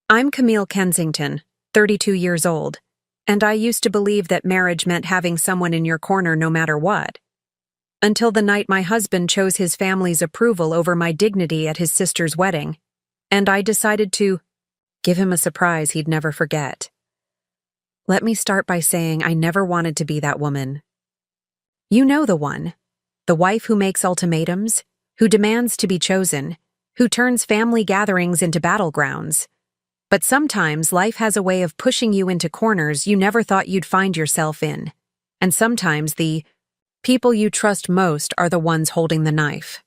I'm Camille Kensington, 32 years old, and I used to believe that marriage meant having someone in your corner no matter what. Until the night my husband chose his family's approval over my dignity at his sister's wedding, and I decided to give him a surprise he'd never forget. Let me start by saying I never wanted to be that woman. You know the one. The wife who makes ultimatums, who demands to be chosen, who turns family gatherings into battlegrounds. But sometimes life has a way of pushing you into corners you never thought you'd find yourself in. And sometimes the people you trust most are the ones holding the knife.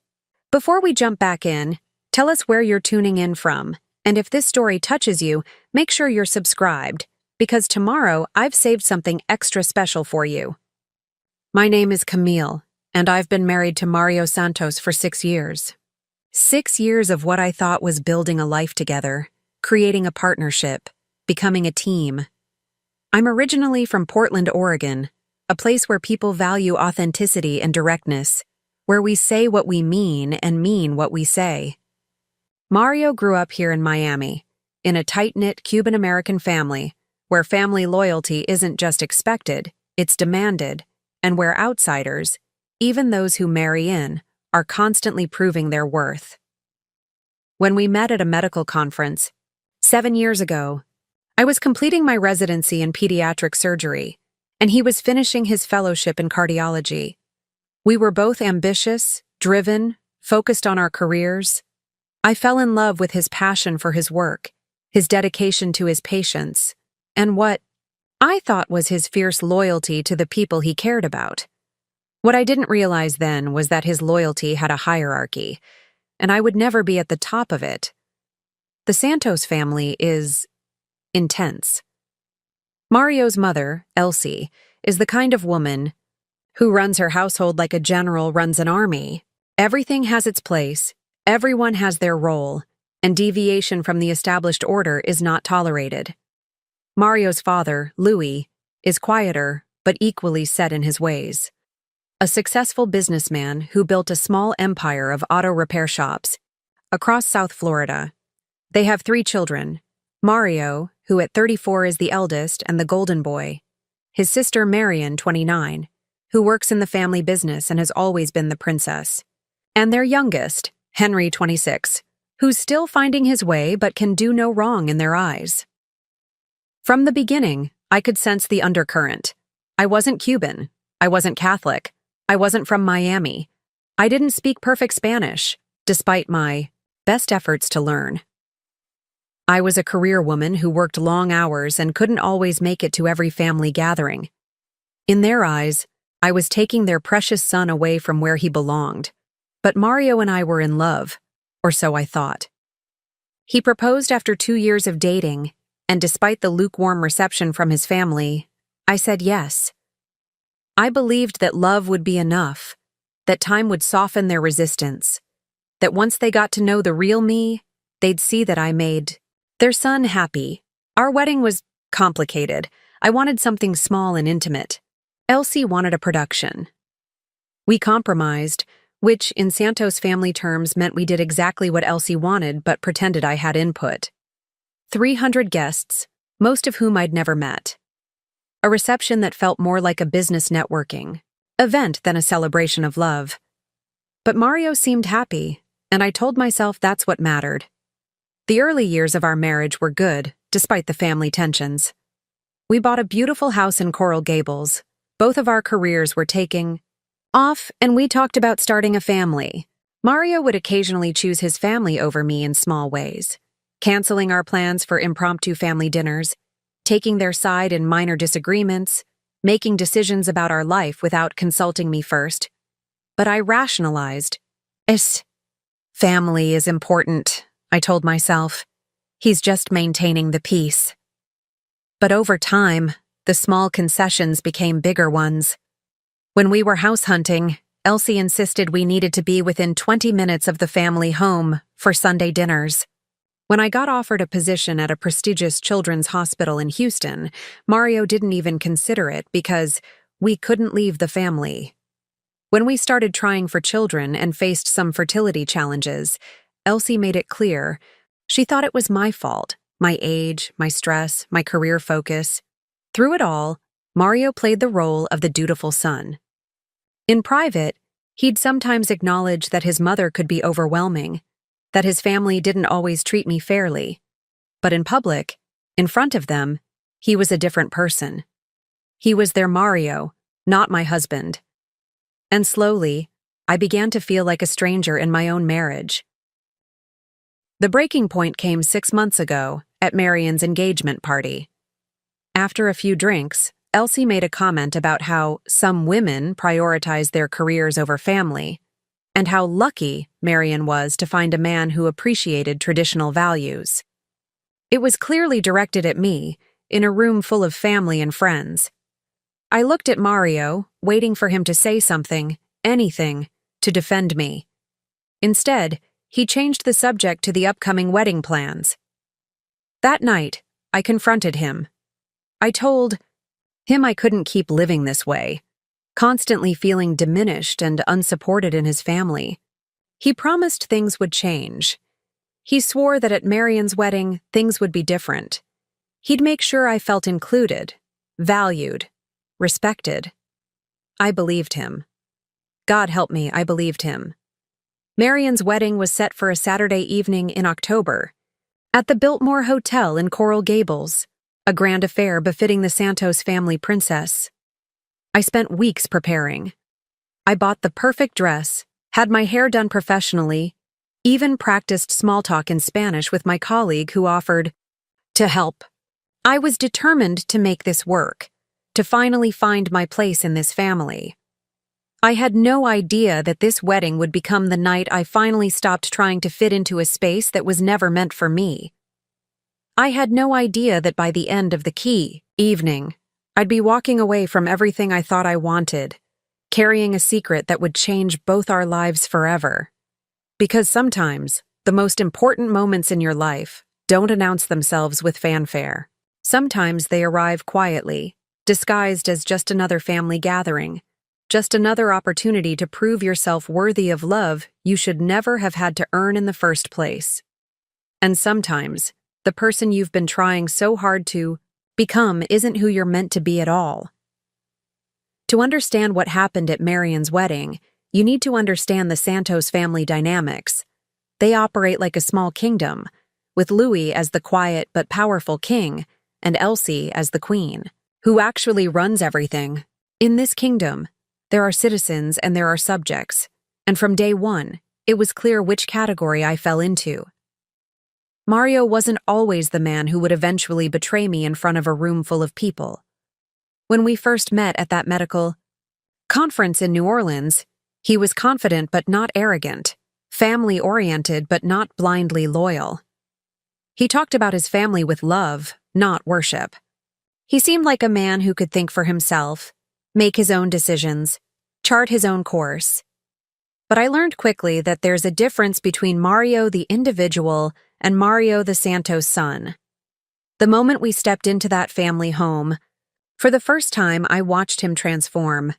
Before we jump back in, tell us where you're tuning in from, and if this story touches you, make sure you're subscribed, because tomorrow I've saved something extra special for you. My name is Camille, and I've been married to Mario Santos for 6 years. 6 years of what I thought was building a life together, creating a partnership, becoming a team. I'm originally from Portland, Oregon, a place where people value authenticity and directness, where we say what we mean and mean what we say. Mario grew up here in Miami, in a tight-knit Cuban-American family, where family loyalty isn't just expected, it's demanded, and where outsiders, even those who marry in, are constantly proving their worth. When we met at a medical conference, 7 years ago, I was completing my residency in pediatric surgery, and he was finishing his fellowship in cardiology. We were both ambitious, driven, focused on our careers. I fell in love with his passion for his work, his dedication to his patients, and what I thought was his fierce loyalty to the people he cared about. What I didn't realize then was that his loyalty had a hierarchy, and I would never be at the top of it. The Santos family is intense. Mario's mother, Elsie, is the kind of woman who runs her household like a general runs an army. Everything has its place, everyone has their role, and deviation from the established order is not tolerated. Mario's father, Louis, is quieter but equally set in his ways. A successful businessman who built a small empire of auto repair shops across South Florida. They have 3 children, Mario, who at 34 is the eldest and the golden boy, his sister Marion, 29, who works in the family business and has always been the princess, and their youngest, Henry, 26, who's still finding his way but can do no wrong in their eyes. From the beginning, I could sense the undercurrent. I wasn't Cuban. I wasn't Catholic. I wasn't from Miami. I didn't speak perfect Spanish, despite my best efforts to learn. I was a career woman who worked long hours and couldn't always make it to every family gathering. In their eyes, I was taking their precious son away from where he belonged. But Mario and I were in love, or so I thought. He proposed after 2 years of dating, and despite the lukewarm reception from his family, I said yes. I believed that love would be enough, that time would soften their resistance, that once they got to know the real me, they'd see that I made their son happy. Our wedding was complicated. I wanted something small and intimate. Elsie wanted a production. We compromised, which in Santos family terms meant we did exactly what Elsie wanted but pretended I had input. 300 guests, most of whom I'd never met. A reception that felt more like a business networking event than a celebration of love. But Mario seemed happy, and I told myself that's what mattered. The early years of our marriage were good, despite the family tensions. We bought a beautiful house in Coral Gables. Both of our careers were taking off, and we talked about starting a family. Mario would occasionally choose his family over me in small ways, canceling our plans for impromptu family dinners, taking their side in minor disagreements, making decisions about our life without consulting me first. But I rationalized. Family is important, I told myself. He's just maintaining the peace. But over time, the small concessions became bigger ones. When we were house hunting, Elsie insisted we needed to be within 20 minutes of the family home for Sunday dinners. When I got offered a position at a prestigious children's hospital in Houston, Mario didn't even consider it because we couldn't leave the family. When we started trying for children and faced some fertility challenges, Elsie made it clear she thought it was my fault, my age, my stress, my career focus. Through it all, Mario played the role of the dutiful son. In private, he'd sometimes acknowledge that his mother could be overwhelming, that his family didn't always treat me fairly. But in public, in front of them, he was a different person. He was their Mario, not my husband. And slowly, I began to feel like a stranger in my own marriage. The breaking point came 6 months ago at Marion's engagement party. After a few drinks, Elsie made a comment about how some women prioritize their careers over family, and how lucky Marion was to find a man who appreciated traditional values. It was clearly directed at me, in a room full of family and friends. I looked at Mario, waiting for him to say something, anything, to defend me. Instead, he changed the subject to the upcoming wedding plans. That night, I confronted him. I told him I couldn't keep living this way, constantly feeling diminished and unsupported in his family. He promised things would change. He swore that at Marion's wedding, things would be different. He'd make sure I felt included, valued, respected. I believed him. God help me, I believed him. Marion's wedding was set for a Saturday evening in October, at the Biltmore Hotel in Coral Gables, a grand affair befitting the Santos family princess. I spent weeks preparing. I bought the perfect dress, had my hair done professionally, even practiced small talk in Spanish with my colleague who offered to help. I was determined to make this work, to finally find my place in this family. I had no idea that this wedding would become the night I finally stopped trying to fit into a space that was never meant for me. I had no idea that by the end of the key evening, I'd be walking away from everything I thought I wanted, carrying a secret that would change both our lives forever. Because sometimes, the most important moments in your life don't announce themselves with fanfare. Sometimes they arrive quietly, disguised as just another family gathering, just another opportunity to prove yourself worthy of love you should never have had to earn in the first place. And sometimes, the person you've been trying so hard to become isn't who you're meant to be at all. To understand what happened at Marion's wedding, you need to understand the Santos family dynamics. They operate like a small kingdom, with Louis as the quiet but powerful king and Elsie as the queen, who actually runs everything. In this kingdom, there are citizens and there are subjects, and from day one, it was clear which category I fell into. Mario wasn't always the man who would eventually betray me in front of a room full of people. When we first met at that medical conference in New Orleans, he was confident but not arrogant, family-oriented but not blindly loyal. He talked about his family with love, not worship. He seemed like a man who could think for himself, make his own decisions, chart his own course. But I learned quickly that there's a difference between Mario the individual and Mario the Santos son. The moment we stepped into that family home, for the first time I watched him transform.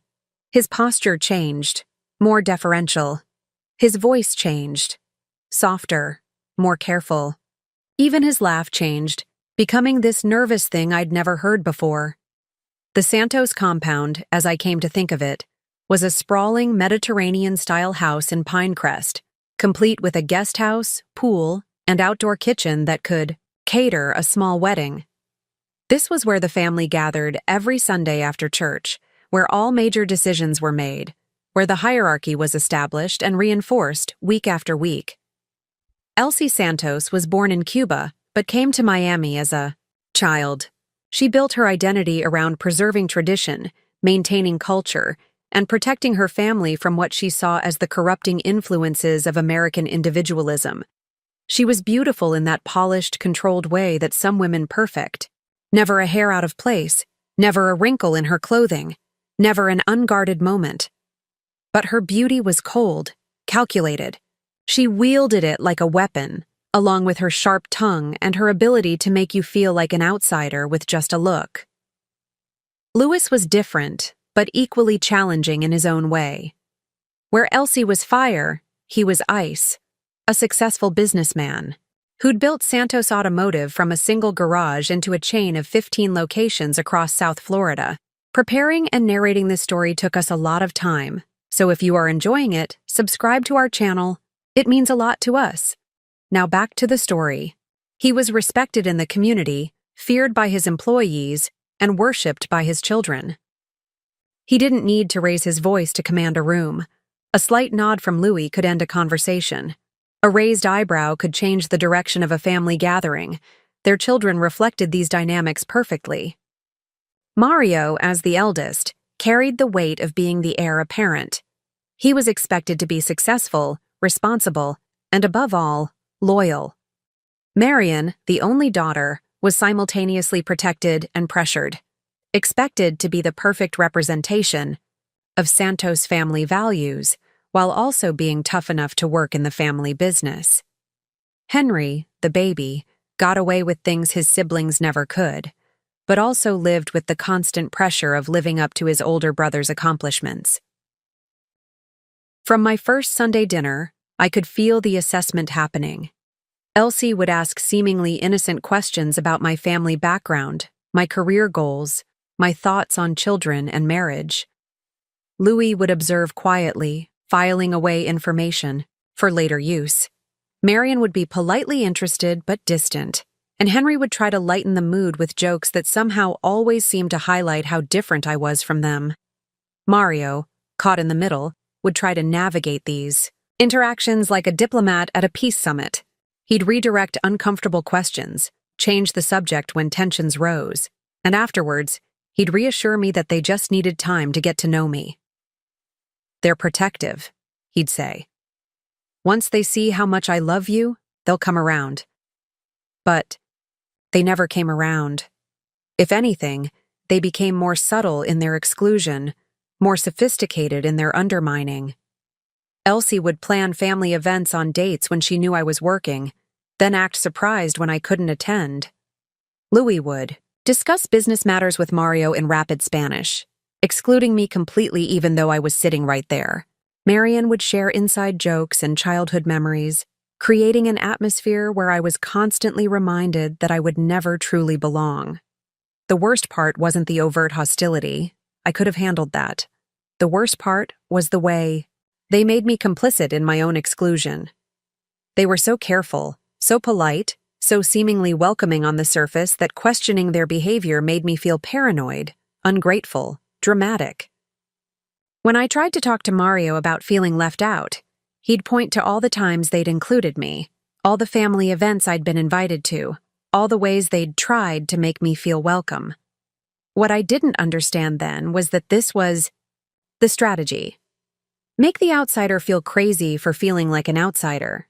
His posture changed, more deferential. His voice changed, softer, more careful. Even his laugh changed, becoming this nervous thing I'd never heard before. The Santos compound, as I came to think of it, was a sprawling Mediterranean-style house in Pinecrest, complete with a guest house, pool, and outdoor kitchen that could cater a small wedding. This was where the family gathered every Sunday after church, where all major decisions were made, where the hierarchy was established and reinforced week after week. Elsie Santos was born in Cuba, but came to Miami as a child. She built her identity around preserving tradition, maintaining culture, and protecting her family from what she saw as the corrupting influences of American individualism. She was beautiful in that polished, controlled way that some women perfect. Never a hair out of place, never a wrinkle in her clothing, never an unguarded moment. But her beauty was cold, calculated. She wielded it like a weapon, along with her sharp tongue and her ability to make you feel like an outsider with just a look. Louis was different, but equally challenging in his own way. Where Elsie was fire, he was ice, a successful businessman. who'd built Santos Automotive from a single garage into a chain of 15 locations across South Florida. Preparing and narrating this story took us a lot of time, so if you are enjoying it, subscribe to our channel. It means a lot to us. Now back to the story. He was respected in the community, feared by his employees, and worshipped by his children. He didn't need to raise his voice to command a room. A slight nod from Louis could end a conversation. A raised eyebrow could change the direction of a family gathering. Their children reflected these dynamics perfectly. Mario, as the eldest, carried the weight of being the heir apparent. He was expected to be successful, responsible, and above all, loyal. Marian, the only daughter, was simultaneously protected and pressured, expected to be the perfect representation of Santos family values, while also being tough enough to work in the family business. Henry, the baby, got away with things his siblings never could, but also lived with the constant pressure of living up to his older brother's accomplishments. From my first Sunday dinner, I could feel the assessment happening. Elsie would ask seemingly innocent questions about my family background, my career goals, my thoughts on children and marriage. Louis would observe quietly, filing away information for later use. Marian would be politely interested but distant, and Henry would try to lighten the mood with jokes that somehow always seemed to highlight how different I was from them. Mario, caught in the middle, would try to navigate these interactions like a diplomat at a peace summit. He'd redirect uncomfortable questions, change the subject when tensions rose, and afterwards, he'd reassure me that they just needed time to get to know me. "They're protective," he'd say. "Once they see how much I love you, they'll come around." But they never came around. If anything, they became more subtle in their exclusion, more sophisticated in their undermining. Elsie would plan family events on dates when she knew I was working, then act surprised when I couldn't attend. Louis would discuss business matters with Mario in rapid Spanish, excluding me completely even though I was sitting right there. Marian would share inside jokes and childhood memories, creating an atmosphere where I was constantly reminded that I would never truly belong. The worst part wasn't the overt hostility. I could have handled that. The worst part was the way they made me complicit in my own exclusion. They were so careful, so polite, so seemingly welcoming on the surface that questioning their behavior made me feel paranoid, ungrateful, dramatic. When I tried to talk to Mario about feeling left out, he'd point to all the times they'd included me, all the family events I'd been invited to, all the ways they'd tried to make me feel welcome. What I didn't understand then was that this was the strategy. Make the outsider feel crazy for feeling like an outsider.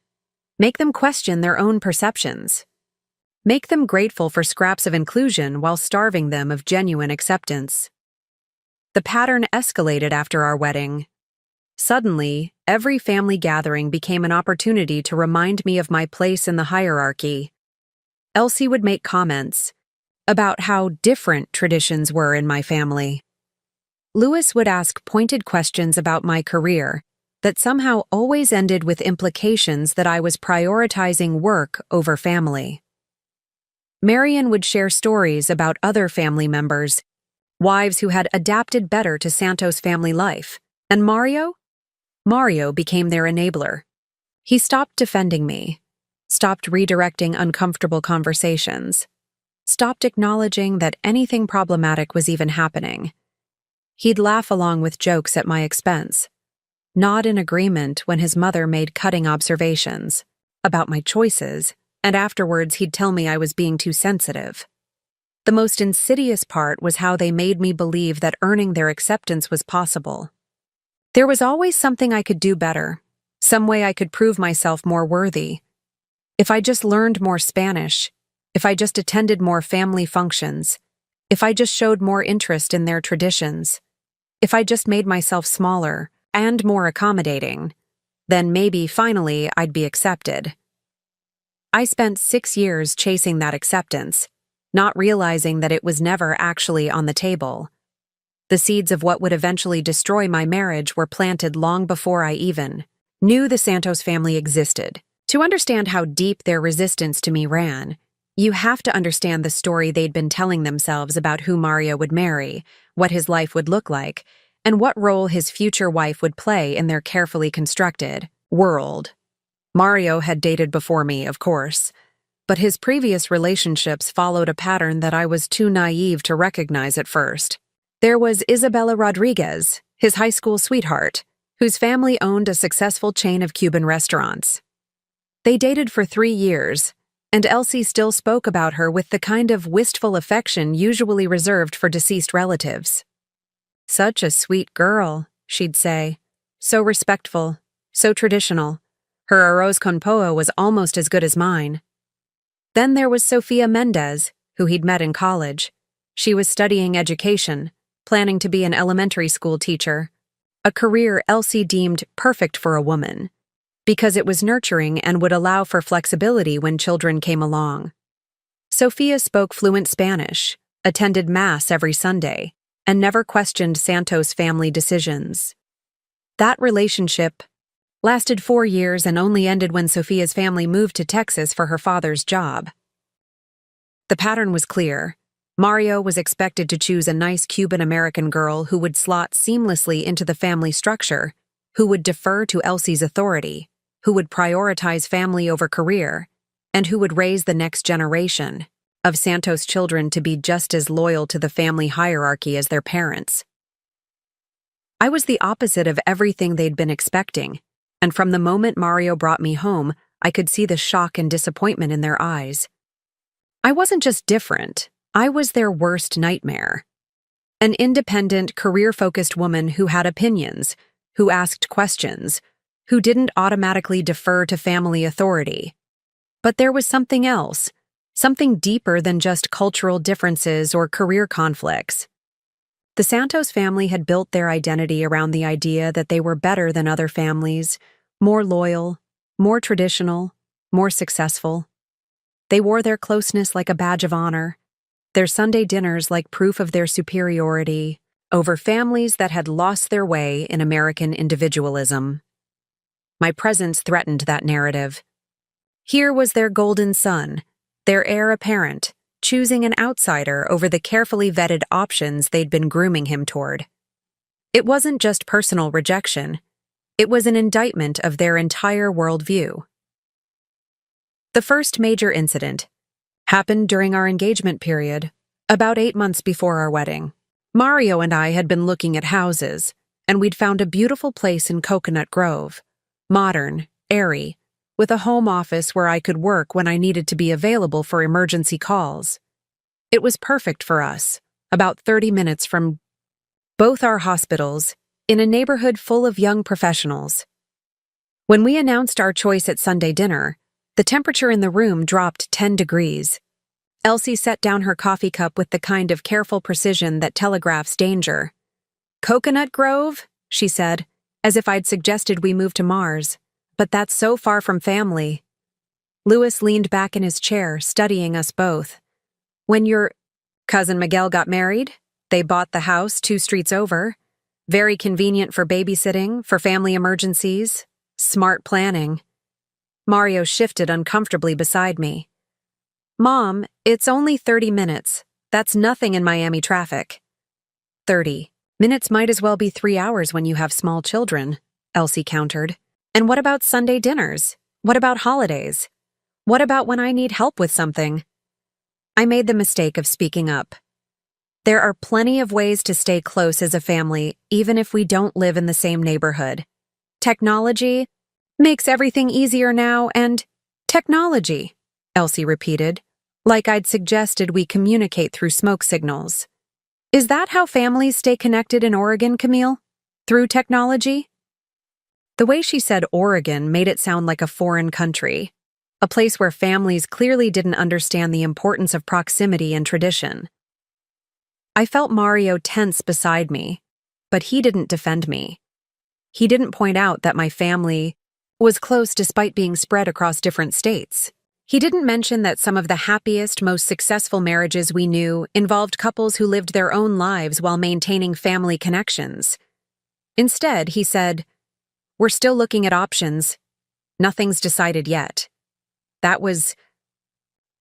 Make them question their own perceptions. Make them grateful for scraps of inclusion while starving them of genuine acceptance. The pattern escalated after our wedding. Suddenly, every family gathering became an opportunity to remind me of my place in the hierarchy. Elsie would make comments about how different traditions were in my family. Louis would ask pointed questions about my career that somehow always ended with implications that I was prioritizing work over family. Marian would share stories about other family members, wives who had adapted better to Santos' family life, and Mario became their enabler. He stopped defending me, stopped redirecting uncomfortable conversations, stopped acknowledging that anything problematic was even happening. He'd laugh along with jokes at my expense, nod in agreement when his mother made cutting observations about my choices, and afterwards he'd tell me I was being too sensitive. The most insidious part was how they made me believe that earning their acceptance was possible. There was always something I could do better, some way I could prove myself more worthy. If I just learned more Spanish, if I just attended more family functions, if I just showed more interest in their traditions, if I just made myself smaller and more accommodating, then maybe finally I'd be accepted. I spent 6 years chasing that acceptance, not realizing that it was never actually on the table. The seeds of what would eventually destroy my marriage were planted long before I even knew the Santos family existed. To understand how deep their resistance to me ran, you have to understand the story they'd been telling themselves about who Mario would marry, what his life would look like, and what role his future wife would play in their carefully constructed world. Mario had dated before me, of course, but his previous relationships followed a pattern that I was too naive to recognize at first. There was Isabella Rodriguez, his high school sweetheart, whose family owned a successful chain of Cuban restaurants. They dated for 3 years, and Elsie still spoke about her with the kind of wistful affection usually reserved for deceased relatives. "Such a sweet girl," she'd say. "So respectful, so traditional. Her arroz con pollo was almost as good as mine." Then there was Sofia Mendez, who he'd met in college. She was studying education, planning to be an elementary school teacher, a career Elsie deemed perfect for a woman, because it was nurturing and would allow for flexibility when children came along. Sofia spoke fluent Spanish, attended Mass every Sunday, and never questioned Santos' family decisions. That relationship lasted 4 years and only ended when Sofia's family moved to Texas for her father's job. The pattern was clear. Mario was expected to choose a nice Cuban-American girl who would slot seamlessly into the family structure, who would defer to Elsie's authority, who would prioritize family over career, and who would raise the next generation of Santos children to be just as loyal to the family hierarchy as their parents. I was the opposite of everything they'd been expecting, and from the moment Mario brought me home, I could see the shock and disappointment in their eyes. I wasn't just different, I was their worst nightmare. An independent, career-focused woman who had opinions, who asked questions, who didn't automatically defer to family authority. But there was something else, something deeper than just cultural differences or career conflicts. The Santos family had built their identity around the idea that they were better than other families, more loyal, more traditional, more successful. They wore their closeness like a badge of honor, their Sunday dinners like proof of their superiority over families that had lost their way in American individualism. My presence threatened that narrative. Here was their golden son, their heir apparent, choosing an outsider over the carefully vetted options they'd been grooming him toward. It wasn't just personal rejection, it was an indictment of their entire worldview. The first major incident happened during our engagement period, about 8 months before our wedding. Mario and I had been looking at houses, and we'd found a beautiful place in Coconut Grove, modern, airy, with a home office where I could work when I needed to be available for emergency calls. It was perfect for us, about 30 minutes from both our hospitals, in a neighborhood full of young professionals. When we announced our choice at Sunday dinner, the temperature in the room dropped 10 degrees. Elsie set down her coffee cup with the kind of careful precision that telegraphs danger. "Coconut Grove?" she said, as if I'd suggested we move to Mars. "But that's so far from family." Louis leaned back in his chair, studying us both. "When your cousin Miguel got married, they bought the house 2 streets over. Very convenient for babysitting, for family emergencies. Smart planning." Mario shifted uncomfortably beside me. "Mom, it's only 30 minutes. That's nothing in Miami traffic." 30 minutes might as well be 3 hours when you have small children, Elsie countered. "And what about Sunday dinners? What about holidays? What about when I need help with something?" I made the mistake of speaking up. There are plenty of ways to stay close as a family, even if we don't live in the same neighborhood. Technology makes everything easier now, and technology, Elsie repeated, like I'd suggested we communicate through smoke signals. Is that how families stay connected in Oregon, Camille? Through technology? The way she said Oregon made it sound like a foreign country, a place where families clearly didn't understand the importance of proximity and tradition. I felt Mario tense beside me, but he didn't defend me. He didn't point out that my family was close despite being spread across different states. He didn't mention that some of the happiest, most successful marriages we knew involved couples who lived their own lives while maintaining family connections. Instead, he said, "We're still looking at options. Nothing's decided yet. That was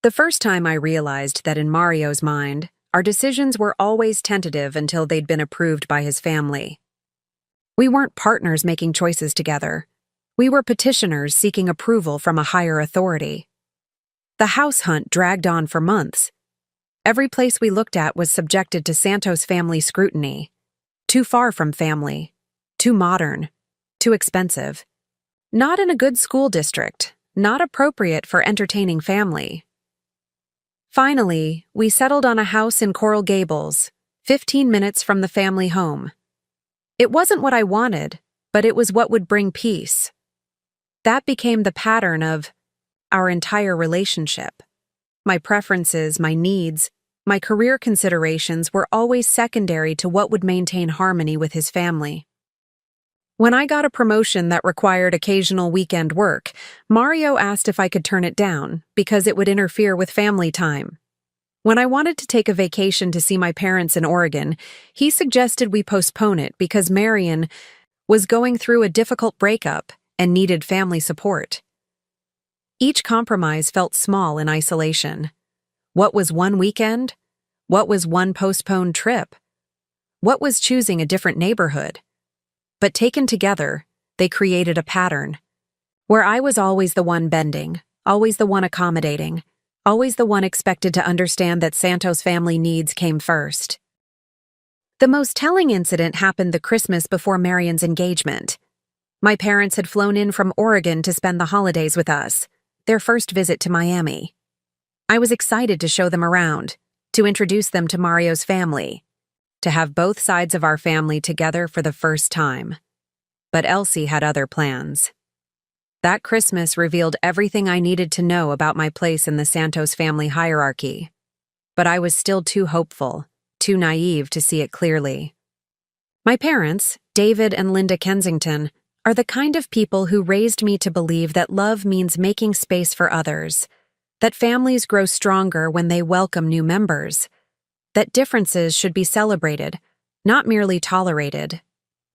the first time I realized that in Mario's mind, our decisions were always tentative until they'd been approved by his family. We weren't partners making choices together. We were petitioners seeking approval from a higher authority. The house hunt dragged on for months. Every place we looked at was subjected to Santos family scrutiny. Too far from family. Too modern. Too expensive. Not in a good school district. Not appropriate for entertaining family. Finally, we settled on a house in Coral Gables, 15 minutes from the family home. It wasn't what I wanted, but it was what would bring peace. That became the pattern of our entire relationship. My preferences, my needs, my career considerations were always secondary to what would maintain harmony with his family. When I got a promotion that required occasional weekend work, Mario asked if I could turn it down because it would interfere with family time. When I wanted to take a vacation to see my parents in Oregon, he suggested we postpone it because Marion was going through a difficult breakup and needed family support. Each compromise felt small in isolation. What was one weekend? What was one postponed trip? What was choosing a different neighborhood? But taken together, they created a pattern, where I was always the one bending, always the one accommodating, always the one expected to understand that Santos' family needs came first. The most telling incident happened the Christmas before Marion's engagement. My parents had flown in from Oregon to spend the holidays with us, their first visit to Miami. I was excited to show them around, to introduce them to Mario's family, to have both sides of our family together for the first time. But Elsie had other plans. That Christmas revealed everything I needed to know about my place in the Santos family hierarchy. But I was still too hopeful, too naive to see it clearly. My parents, David and Linda Kensington, are the kind of people who raised me to believe that love means making space for others, that families grow stronger when they welcome new members, that differences should be celebrated, not merely tolerated.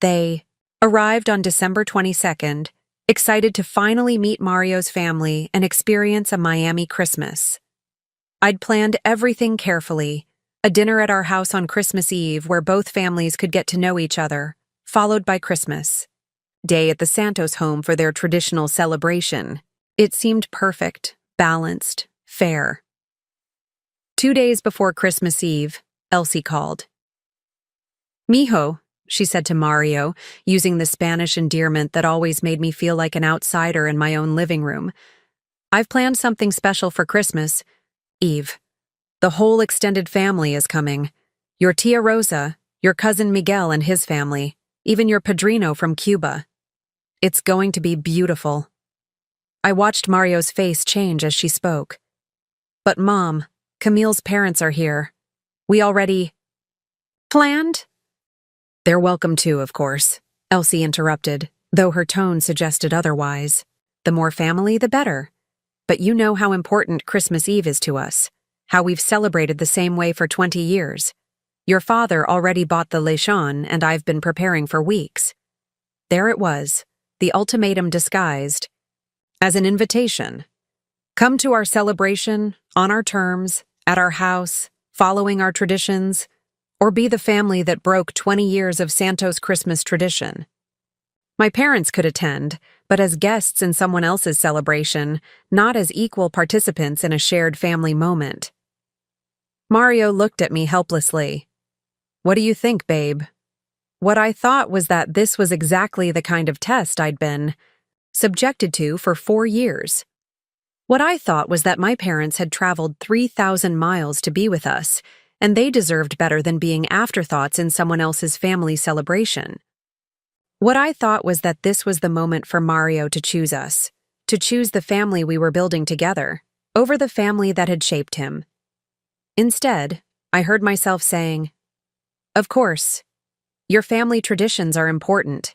They arrived on December 22nd, excited to finally meet Mario's family and experience a Miami Christmas. I'd planned everything carefully, a dinner at our house on Christmas Eve where both families could get to know each other, followed by Christmas Day at the Santos home for their traditional celebration. It seemed perfect, balanced, fair. 2 days before Christmas Eve, Elsie called. "Mijo," she said to Mario, using the Spanish endearment that always made me feel like an outsider in my own living room. "I've planned something special for Christmas Eve. The whole extended family is coming. Your tia Rosa, your cousin Miguel and his family, even your padrino from Cuba. It's going to be beautiful." I watched Mario's face change as she spoke. "But Mom, Camille's parents are here. We already planned?" "They're welcome too, of course," Elsie interrupted, though her tone suggested otherwise. "The more family, the better. But you know how important Christmas Eve is to us, how we've celebrated the same way for 20 years. Your father already bought the lechon, and I've been preparing for weeks." There it was, the ultimatum disguised as an invitation. Come to our celebration, on our terms, at our house, following our traditions, or be the family that broke 20 years of Santos Christmas tradition. My parents could attend, but as guests in someone else's celebration, not as equal participants in a shared family moment. Mario looked at me helplessly. "What do you think, babe?" What I thought was that this was exactly the kind of test I'd been subjected to for 4 years. What I thought was that my parents had traveled 3,000 miles to be with us, and they deserved better than being afterthoughts in someone else's family celebration. What I thought was that this was the moment for Mario to choose us, to choose the family we were building together, over the family that had shaped him. Instead, I heard myself saying, "Of course, your family traditions are important."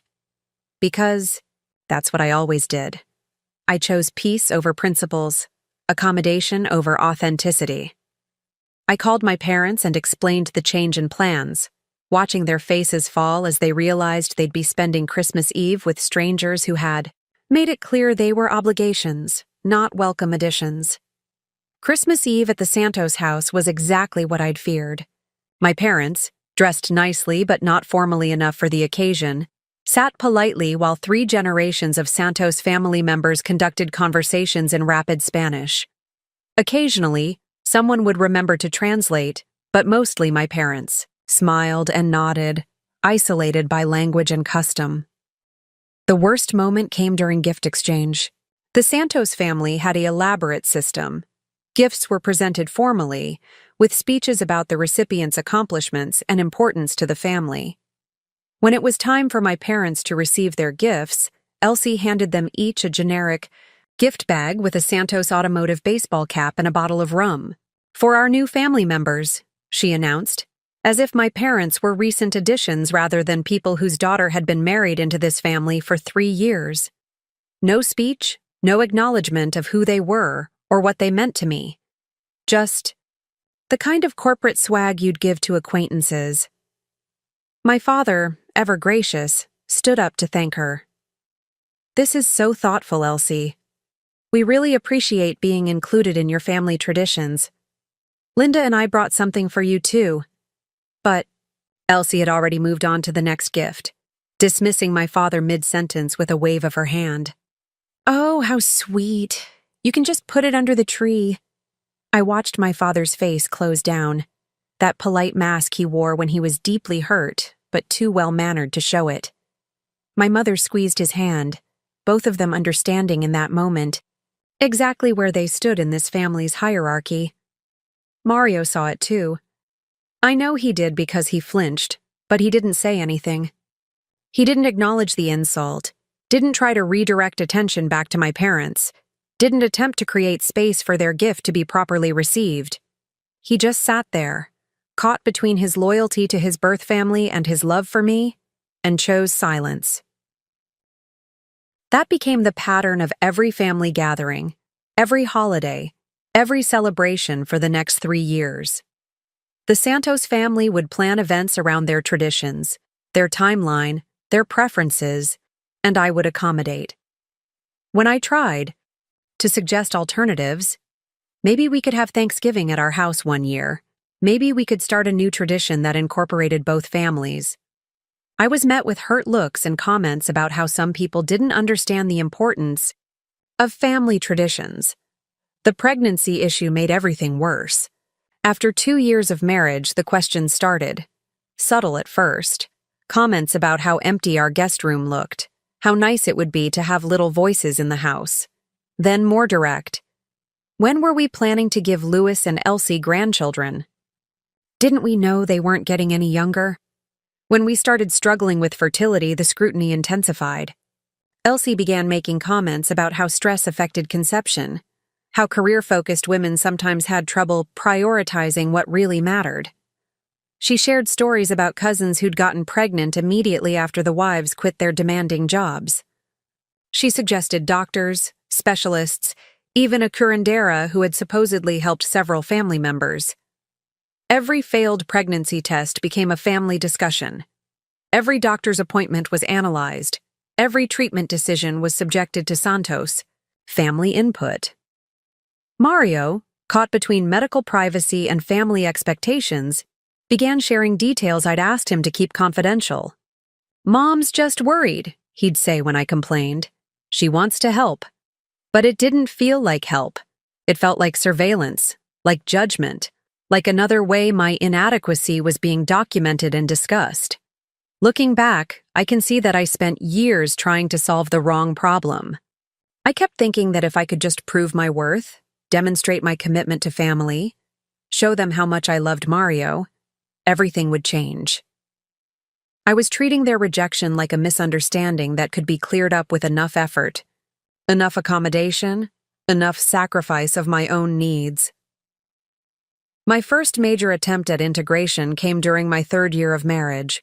Because that's what I always did. I chose peace over principles, accommodation over authenticity. I called my parents and explained the change in plans, watching their faces fall as they realized they'd be spending Christmas Eve with strangers who had made it clear they were obligations, not welcome additions. Christmas Eve at the Santos house was exactly what I'd feared. My parents, dressed nicely but not formally enough for the occasion, sat politely while 3 generations of Santos family members conducted conversations in rapid Spanish. Occasionally, someone would remember to translate, but mostly my parents, smiled and nodded, isolated by language and custom. The worst moment came during gift exchange. The Santos family had an elaborate system. Gifts were presented formally, with speeches about the recipient's accomplishments and importance to the family. When it was time for my parents to receive their gifts, Elsie handed them each a generic gift bag with a Santos Automotive baseball cap and a bottle of rum. "For our new family members," she announced, as if my parents were recent additions rather than people whose daughter had been married into this family for 3 years. No speech, no acknowledgement of who they were or what they meant to me. Just the kind of corporate swag you'd give to acquaintances. My father, ever gracious, stood up to thank her. "This is so thoughtful, Elsie. We really appreciate being included in your family traditions. Linda and I brought something for you too." But Elsie had already moved on to the next gift, dismissing my father mid-sentence with a wave of her hand. "Oh, how sweet. You can just put it under the tree." I watched my father's face close down, that polite mask he wore when he was deeply hurt, but too well-mannered to show it. My mother squeezed his hand, both of them understanding in that moment exactly where they stood in this family's hierarchy. Mario saw it too. I know he did because he flinched, but he didn't say anything. He didn't acknowledge the insult, didn't try to redirect attention back to my parents, didn't attempt to create space for their gift to be properly received. He just sat there, caught between his loyalty to his birth family and his love for me, and chose silence. That became the pattern of every family gathering, every holiday, every celebration for the next 3 years. The Santos family would plan events around their traditions, their timeline, their preferences, and I would accommodate. When I tried to suggest alternatives, maybe we could have Thanksgiving at our house one year, maybe we could start a new tradition that incorporated both families, I was met with hurt looks and comments about how some people didn't understand the importance of family traditions. The pregnancy issue made everything worse. After 2 years of marriage, the questions started. Subtle at first. Comments about how empty our guest room looked, how nice it would be to have little voices in the house. Then more direct. When were we planning to give Louis and Elsie grandchildren? Didn't we know they weren't getting any younger? When we started struggling with fertility, the scrutiny intensified. Elsie began making comments about how stress affected conception, how career-focused women sometimes had trouble prioritizing what really mattered. She shared stories about cousins who'd gotten pregnant immediately after the wives quit their demanding jobs. She suggested doctors, specialists, even a curandera who had supposedly helped several family members. Every failed pregnancy test became a family discussion. Every doctor's appointment was analyzed. Every treatment decision was subjected to Santos, family input. Mario, caught between medical privacy and family expectations, began sharing details I'd asked him to keep confidential. "Mom's just worried," he'd say when I complained. "She wants to help." But it didn't feel like help. It felt like surveillance, like judgment, like another way my inadequacy was being documented and discussed. Looking back, I can see that I spent years trying to solve the wrong problem. I kept thinking that if I could just prove my worth, demonstrate my commitment to family, show them how much I loved Mario, everything would change. I was treating their rejection like a misunderstanding that could be cleared up with enough effort, enough accommodation, enough sacrifice of my own needs. My first major attempt at integration came during my 3rd year of marriage.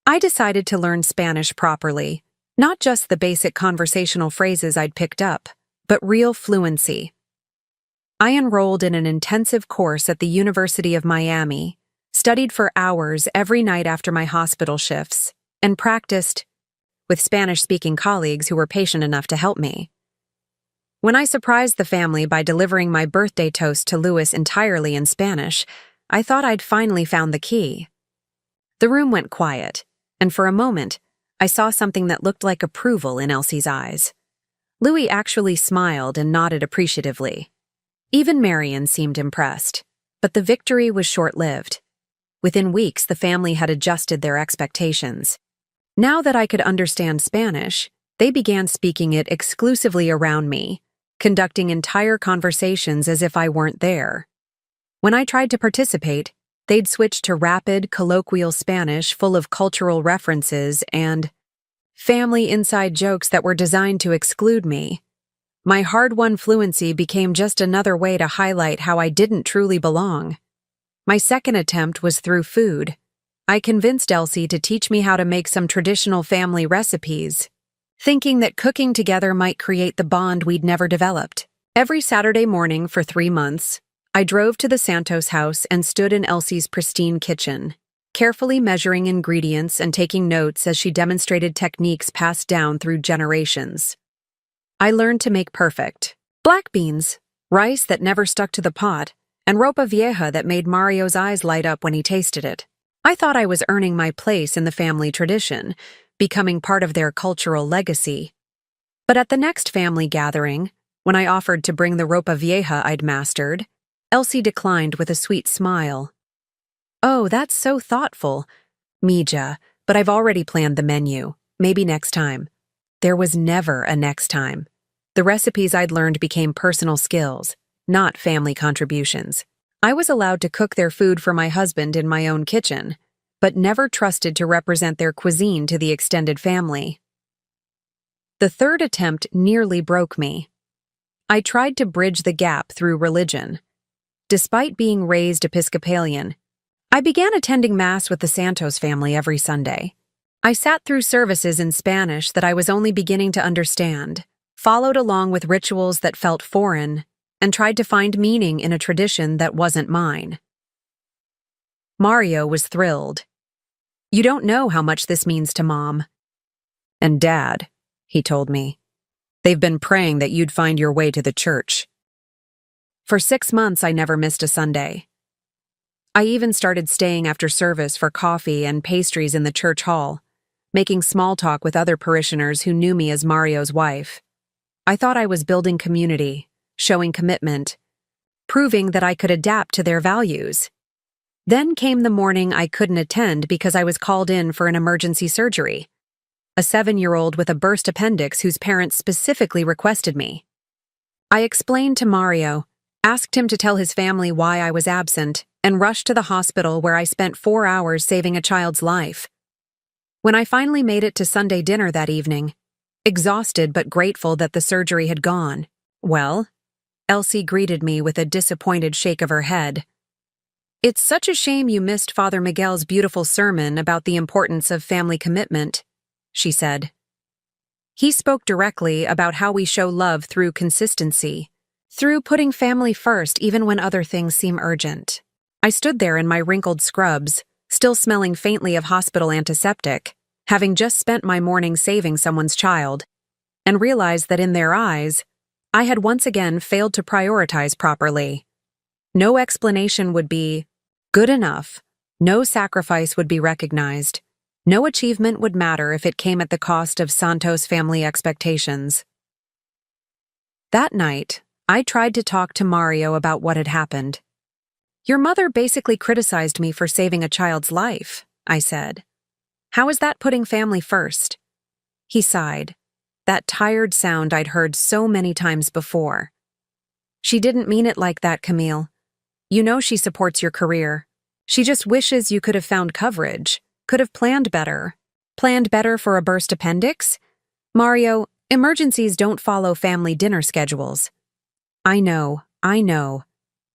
I decided to learn Spanish properly, not just the basic conversational phrases I'd picked up, but real fluency. I enrolled in an intensive course at the University of Miami, studied for hours every night after my hospital shifts, and practiced with Spanish-speaking colleagues who were patient enough to help me. When I surprised the family by delivering my birthday toast to Louis entirely in Spanish, I thought I'd finally found the key. The room went quiet, and for a moment, I saw something that looked like approval in Elsie's eyes. Louis actually smiled and nodded appreciatively. Even Marian seemed impressed, but the victory was short-lived. Within weeks, the family had adjusted their expectations. Now that I could understand Spanish, they began speaking it exclusively around me, conducting entire conversations as if I weren't there. When I tried to participate, they'd switch to rapid, colloquial Spanish full of cultural references and family inside jokes that were designed to exclude me. My hard-won fluency became just another way to highlight how I didn't truly belong. My second attempt was through food. I convinced Elsie to teach me how to make some traditional family recipes, thinking that cooking together might create the bond we'd never developed. Every Saturday morning for 3 months, I drove to the Santos house and stood in Elsie's pristine kitchen, carefully measuring ingredients and taking notes as she demonstrated techniques passed down through generations. I learned to make perfect black beans, rice that never stuck to the pot, and ropa vieja that made Mario's eyes light up when he tasted it. I thought I was earning my place in the family tradition, becoming part of their cultural legacy. But at the next family gathering, when I offered to bring the ropa vieja I'd mastered, Elsie declined with a sweet smile. "Oh, that's so thoughtful, Mija, but I've already planned the menu. Maybe next time." There was never a next time. The recipes I'd learned became personal skills, not family contributions. I was allowed to cook their food for my husband in my own kitchen, but never trusted to represent their cuisine to the extended family. The third attempt nearly broke me. I tried to bridge the gap through religion. Despite being raised Episcopalian, I began attending Mass with the Santos family every Sunday. I sat through services in Spanish that I was only beginning to understand, followed along with rituals that felt foreign, and tried to find meaning in a tradition that wasn't mine. Mario was thrilled. "You don't know how much this means to Mom and Dad," he told me. "They've been praying that you'd find your way to the church." For 6 months, I never missed a Sunday. I even started staying after service for coffee and pastries in the church hall, making small talk with other parishioners who knew me as Mario's wife. I thought I was building community, showing commitment, proving that I could adapt to their values. Then came the morning I couldn't attend because I was called in for an emergency surgery. A 7-year-old with a burst appendix whose parents specifically requested me. I explained to Mario, asked him to tell his family why I was absent, and rushed to the hospital where I spent 4 hours saving a child's life. When I finally made it to Sunday dinner that evening, exhausted but grateful that the surgery had gone, well, Elsie greeted me with a disappointed shake of her head. "It's such a shame you missed Father Miguel's beautiful sermon about the importance of family commitment," she said. He spoke directly about how we show love through consistency, through putting family first even when other things seem urgent. I stood there in my wrinkled scrubs, still smelling faintly of hospital antiseptic, having just spent my morning saving someone's child, and realized that in their eyes, I had once again failed to prioritize properly. No explanation would be good enough, no sacrifice would be recognized, no achievement would matter if it came at the cost of Santos family expectations. That night, I tried to talk to Mario about what had happened. "Your mother basically criticized me for saving a child's life," I said. "How is that putting family first?" He sighed, that tired sound I'd heard so many times before. "She didn't mean it like that, Camille. You know she supports your career. She just wishes you could have found coverage, could have planned better. Planned better for a burst appendix? Mario, emergencies don't follow family dinner schedules." I know.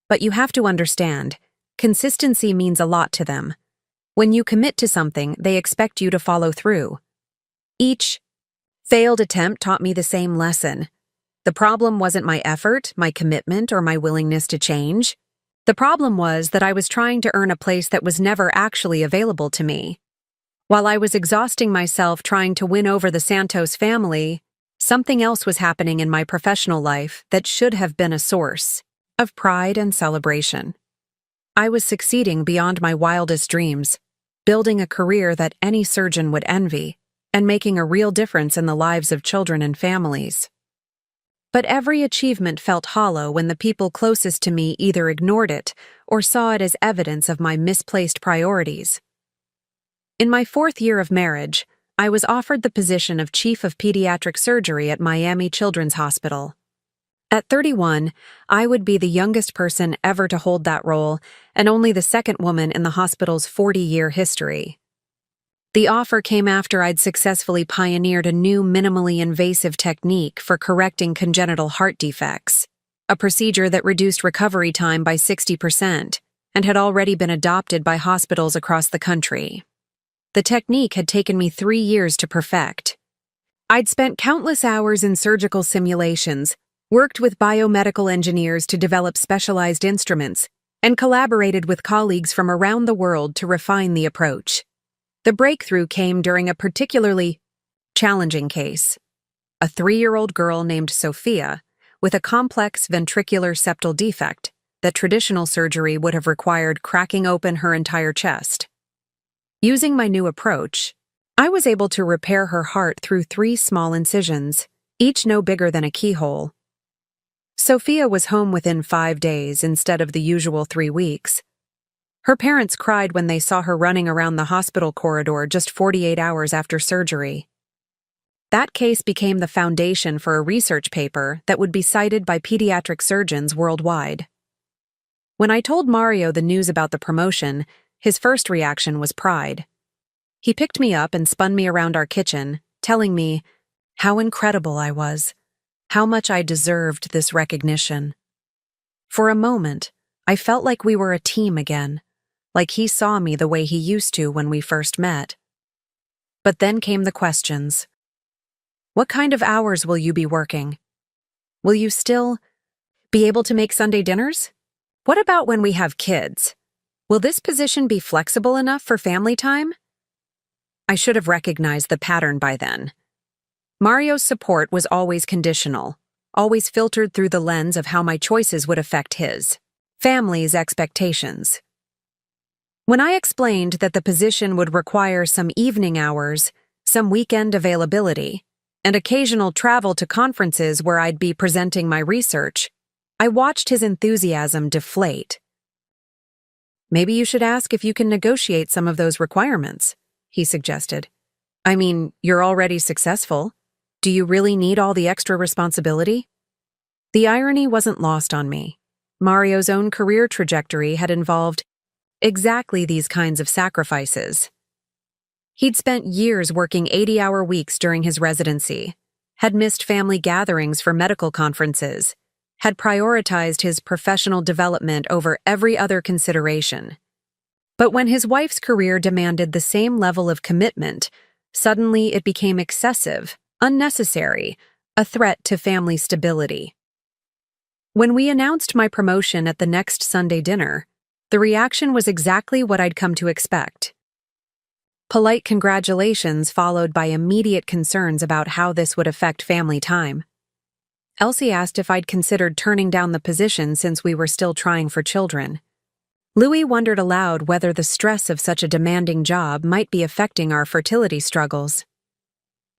But you have to understand, consistency means a lot to them. When you commit to something, they expect you to follow through. Each failed attempt taught me the same lesson. The problem wasn't my effort, my commitment, or my willingness to change. The problem was that I was trying to earn a place that was never actually available to me. While I was exhausting myself trying to win over the Santos family, something else was happening in my professional life that should have been a source of pride and celebration. I was succeeding beyond my wildest dreams, building a career that any surgeon would envy, and making a real difference in the lives of children and families. But every achievement felt hollow when the people closest to me either ignored it or saw it as evidence of my misplaced priorities. In my 4th year of marriage, I was offered the position of Chief of Pediatric Surgery at Miami Children's Hospital. At 31, I would be the youngest person ever to hold that role and only the second woman in the hospital's 40-year history. The offer came after I'd successfully pioneered a new minimally invasive technique for correcting congenital heart defects, a procedure that reduced recovery time by 60% and had already been adopted by hospitals across the country. The technique had taken me 3 years to perfect. I'd spent countless hours in surgical simulations, worked with biomedical engineers to develop specialized instruments, and collaborated with colleagues from around the world to refine the approach. The breakthrough came during a particularly challenging case. A 3-year-old girl named Sophia, with a complex ventricular septal defect that traditional surgery would have required cracking open her entire chest. Using my new approach, I was able to repair her heart through 3 small incisions, each no bigger than a keyhole. Sophia was home within 5 days instead of the usual 3 weeks. Her parents cried when they saw her running around the hospital corridor just 48 hours after surgery. That case became the foundation for a research paper that would be cited by pediatric surgeons worldwide. When I told Mario the news about the promotion, his first reaction was pride. He picked me up and spun me around our kitchen, telling me how incredible I was, how much I deserved this recognition. For a moment, I felt like we were a team again, like he saw me the way he used to when we first met. But then came the questions. What kind of hours will you be working? Will you still be able to make Sunday dinners? What about when we have kids? Will this position be flexible enough for family time? I should have recognized the pattern by then. Mario's support was always conditional, always filtered through the lens of how my choices would affect his family's expectations. When I explained that the position would require some evening hours, some weekend availability, and occasional travel to conferences where I'd be presenting my research, I watched his enthusiasm deflate. Maybe you should ask if you can negotiate some of those requirements, he suggested. I mean, you're already successful. Do you really need all the extra responsibility? The irony wasn't lost on me. Mario's own career trajectory had involved exactly these kinds of sacrifices. He'd spent years working 80-hour weeks during his residency, had missed family gatherings for medical conferences, had prioritized his professional development over every other consideration. But when his wife's career demanded the same level of commitment, suddenly it became excessive, unnecessary, a threat to family stability. When we announced my promotion at the next Sunday dinner, the reaction was exactly what I'd come to expect. Polite congratulations followed by immediate concerns about how this would affect family time. Elsie asked if I'd considered turning down the position since we were still trying for children. Louis wondered aloud whether the stress of such a demanding job might be affecting our fertility struggles.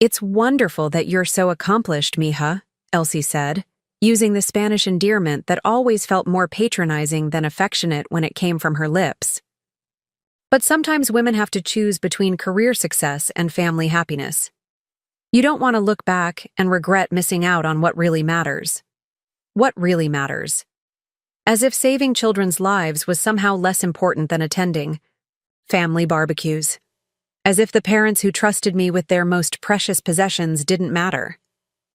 It's wonderful that you're so accomplished, mija, Elsie said, using the Spanish endearment that always felt more patronizing than affectionate when it came from her lips. But sometimes women have to choose between career success and family happiness. You don't want to look back and regret missing out on what really matters. What really matters? As if saving children's lives was somehow less important than attending family barbecues. As if the parents who trusted me with their most precious possessions didn't matter.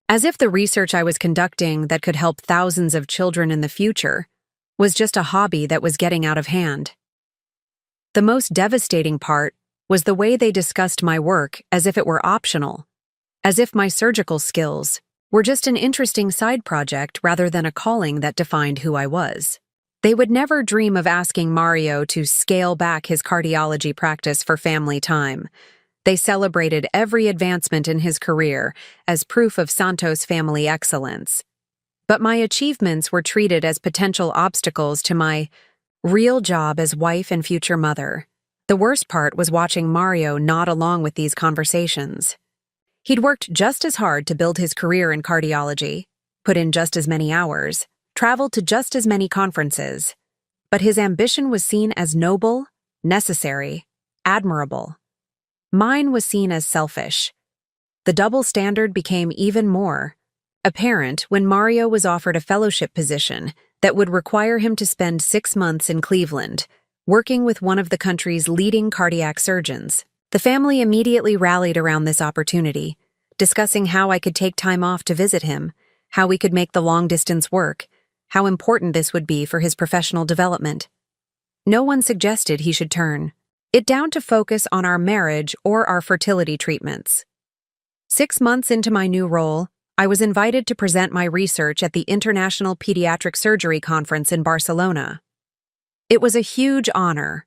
As if the research I was conducting that could help thousands of children in the future was just a hobby that was getting out of hand. The most devastating part was the way they discussed my work as if it were optional, as if my surgical skills were just an interesting side project rather than a calling that defined who I was. They would never dream of asking Mario to scale back his cardiology practice for family time. They celebrated every advancement in his career as proof of Santos' family excellence. But my achievements were treated as potential obstacles to my real job as wife and future mother. The worst part was watching Mario nod along with these conversations. He'd worked just as hard to build his career in cardiology, put in just as many hours, traveled to just as many conferences. But his ambition was seen as noble, necessary, admirable. Mine was seen as selfish. The double standard became even more apparent when Mario was offered a fellowship position that would require him to spend 6 months in Cleveland, working with one of the country's leading cardiac surgeons. The family immediately rallied around this opportunity, discussing how I could take time off to visit him, how we could make the long-distance work, how important this would be for his professional development. No one suggested he should turn it down to focus on our marriage or our fertility treatments. 6 months into my new role, I was invited to present my research at the International Pediatric Surgery Conference in Barcelona. It was a huge honor.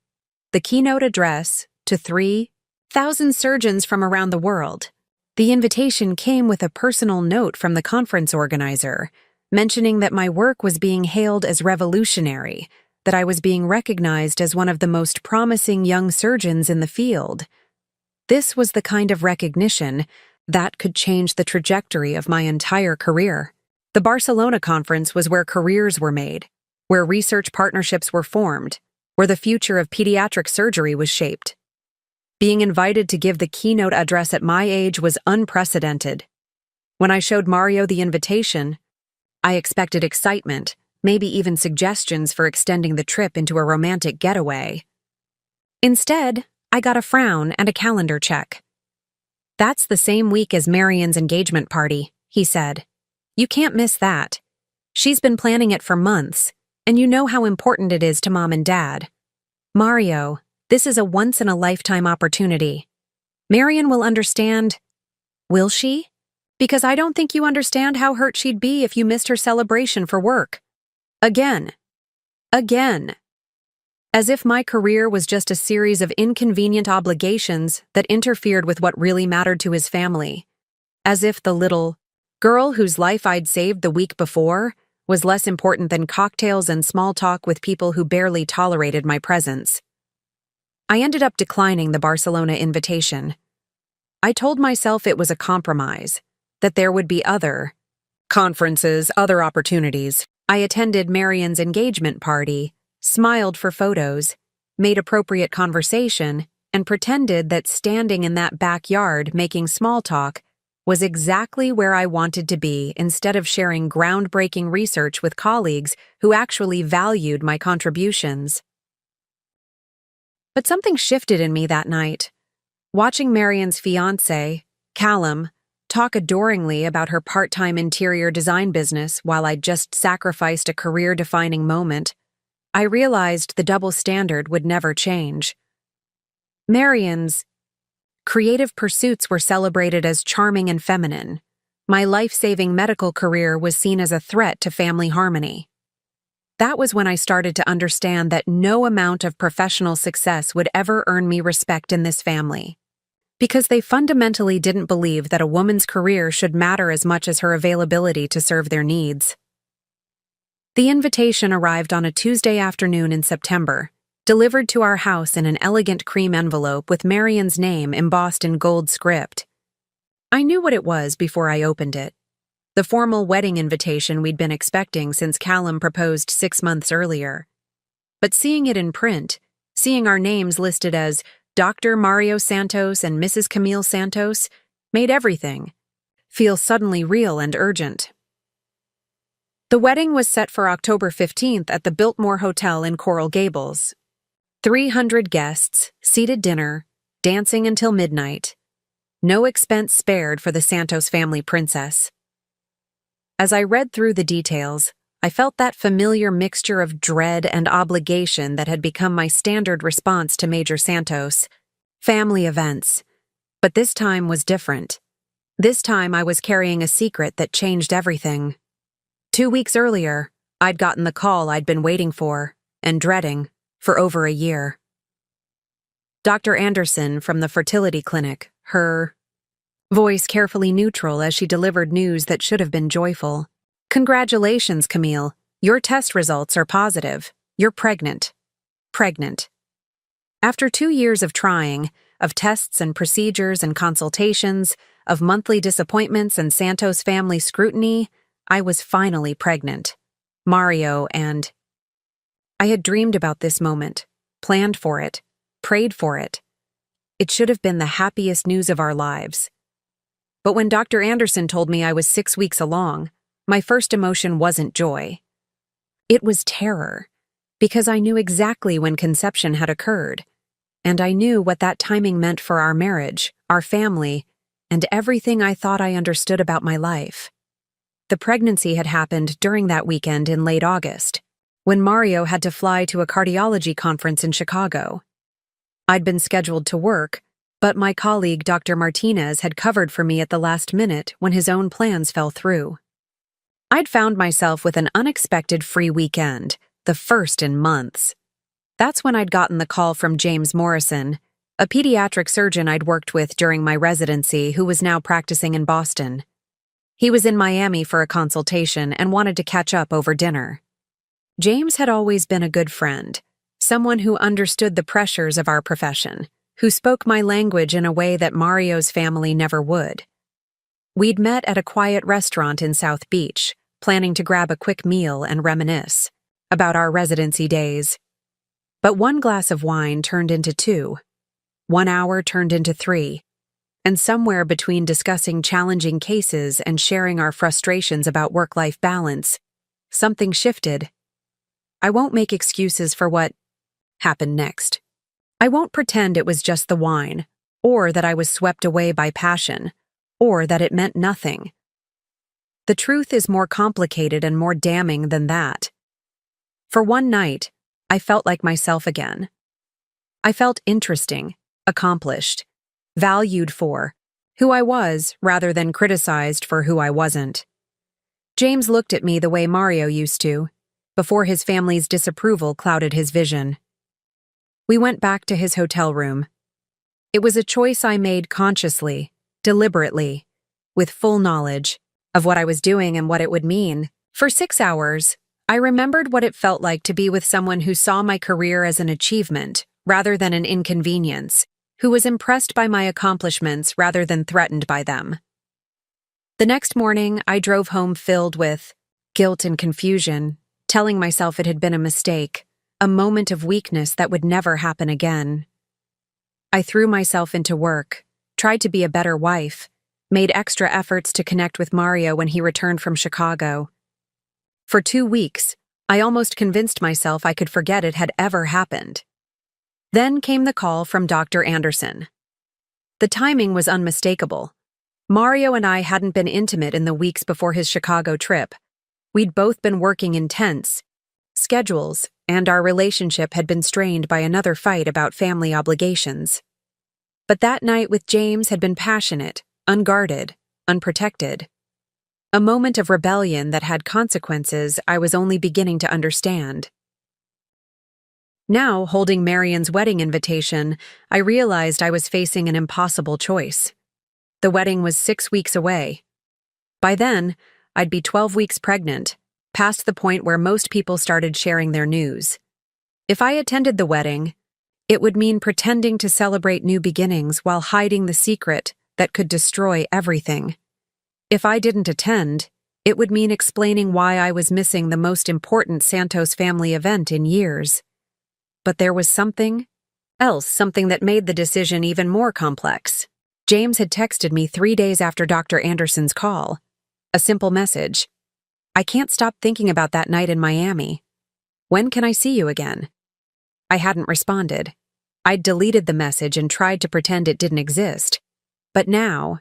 The keynote address to 3,000 surgeons from around the world. The invitation came with a personal note from the conference organizer, mentioning that my work was being hailed as revolutionary, that I was being recognized as one of the most promising young surgeons in the field. This was the kind of recognition that could change the trajectory of my entire career. The Barcelona conference was where careers were made, where research partnerships were formed, where the future of pediatric surgery was shaped. Being invited to give the keynote address at my age was unprecedented. When I showed Mario the invitation, I expected excitement, maybe even suggestions for extending the trip into a romantic getaway. Instead, I got a frown and a calendar check. "That's the same week as Marion's engagement party," he said. "You can't miss that. She's been planning it for months, and you know how important it is to Mom and Dad. Mario, this is a once-in-a-lifetime opportunity. Marion will understand." "Will she? Because I don't think you understand how hurt she'd be if you missed her celebration for work." Again. As if my career was just a series of inconvenient obligations that interfered with what really mattered to his family. As if the little girl whose life I'd saved the week before was less important than cocktails and small talk with people who barely tolerated my presence. I ended up declining the Barcelona invitation. I told myself it was a compromise, that there would be other conferences, other opportunities. I attended Marion's engagement party, smiled for photos, made appropriate conversation, and pretended that standing in that backyard making small talk was exactly where I wanted to be instead of sharing groundbreaking research with colleagues who actually valued my contributions. But something shifted in me that night. Watching Marion's fiancé, Callum, talk adoringly about her part-time interior design business while I'd just sacrificed a career-defining moment, I realized the double standard would never change. Marion's creative pursuits were celebrated as charming and feminine. My life-saving medical career was seen as a threat to family harmony. That was when I started to understand that no amount of professional success would ever earn me respect in this family. Because they fundamentally didn't believe that a woman's career should matter as much as her availability to serve their needs. The invitation arrived on a Tuesday afternoon in September, delivered to our house in an elegant cream envelope with Marion's name embossed in gold script. I knew what it was before I opened it. The formal wedding invitation we'd been expecting since Callum proposed 6 months earlier. But seeing it in print, seeing our names listed as Dr. Mario Santos and Mrs. Camille Santos, made everything feel suddenly real and urgent. The wedding was set for October 15th at the Biltmore Hotel in Coral Gables. 300 guests, seated dinner, dancing until midnight. No expense spared for the Santos family princess. As I read through the details, I felt that familiar mixture of dread and obligation that had become my standard response to Major Santos. Family events. But this time was different. This time I was carrying a secret that changed everything. 2 weeks earlier, I'd gotten the call I'd been waiting for, and dreading, for over a year. Dr. Anderson from the fertility clinic, her voice carefully neutral as she delivered news that should have been joyful. Congratulations, Camille. Your test results are positive. You're pregnant. Pregnant. After 2 years of trying, of tests and procedures and consultations, of monthly disappointments and Santos family scrutiny, I was finally pregnant. Mario and I had dreamed about this moment, planned for it, prayed for it. It should have been the happiest news of our lives. But when Dr. Anderson told me I was 6 weeks along, my first emotion wasn't joy. It was terror, because I knew exactly when conception had occurred, and I knew what that timing meant for our marriage, our family, and everything I thought I understood about my life. The pregnancy had happened during that weekend in late August, when Mario had to fly to a cardiology conference in Chicago. I'd been scheduled to work, but my colleague Dr. Martinez had covered for me at the last minute when his own plans fell through. I'd found myself with an unexpected free weekend, the first in months. That's when I'd gotten the call from James Morrison, a pediatric surgeon I'd worked with during my residency who was now practicing in Boston. He was in Miami for a consultation and wanted to catch up over dinner. James had always been a good friend, someone who understood the pressures of our profession, who spoke my language in a way that Mario's family never would. We'd met at a quiet restaurant in South Beach, planning to grab a quick meal and reminisce about our residency days. But one glass of wine turned into 2, 1 hour turned into 3, and somewhere between discussing challenging cases and sharing our frustrations about work-life balance, something shifted. I won't make excuses for what happened next. I won't pretend it was just the wine, or that I was swept away by passion, or that it meant nothing. The truth is more complicated and more damning than that. For one night, I felt like myself again. I felt interesting, accomplished, valued for who I was rather than criticized for who I wasn't. James looked at me the way Mario used to, before his family's disapproval clouded his vision. We went back to his hotel room. It was a choice I made consciously, deliberately, with full knowledge of what I was doing and what it would mean. For 6 hours, I remembered what it felt like to be with someone who saw my career as an achievement rather than an inconvenience, who was impressed by my accomplishments rather than threatened by them. The next morning, I drove home filled with guilt and confusion, telling myself it had been a mistake, a moment of weakness that would never happen again. I threw myself into work, tried to be a better wife, made extra efforts to connect with Mario when he returned from Chicago. For 2 weeks, I almost convinced myself I could forget it had ever happened. Then came the call from Dr. Anderson. The timing was unmistakable. Mario and I hadn't been intimate in the weeks before his Chicago trip. We'd both been working intense schedules, and our relationship had been strained by another fight about family obligations. But that night with James had been passionate, unguarded, unprotected. A moment of rebellion that had consequences I was only beginning to understand. Now, holding Marion's wedding invitation, I realized I was facing an impossible choice. The wedding was 6 weeks away. By then, I'd be 12 weeks pregnant, past the point where most people started sharing their news. If I attended the wedding, it would mean pretending to celebrate new beginnings while hiding the secret that could destroy everything. If I didn't attend, it would mean explaining why I was missing the most important Santos family event in years. But there was something else, something that made the decision even more complex. James had texted me 3 days after Dr. Anderson's call. A simple message. I can't stop thinking about that night in Miami. When can I see you again? I hadn't responded. I'd deleted the message and tried to pretend it didn't exist. But now,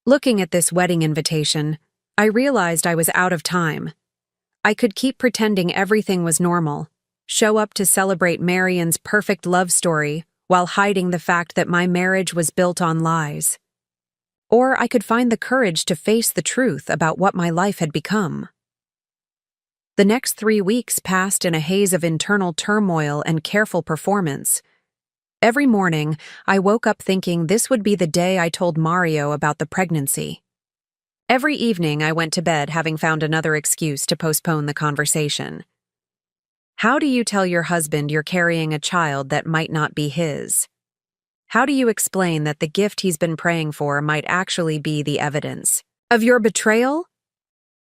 looking at this wedding invitation, I realized I was out of time. I could keep pretending everything was normal, show up to celebrate Marion's perfect love story while hiding the fact that my marriage was built on lies. Or I could find the courage to face the truth about what my life had become. The next 3 weeks passed in a haze of internal turmoil and careful performance. Every morning, I woke up thinking this would be the day I told Mario about the pregnancy. Every evening, I went to bed having found another excuse to postpone the conversation. How do you tell your husband you're carrying a child that might not be his? How do you explain that the gift he's been praying for might actually be the evidence of your betrayal?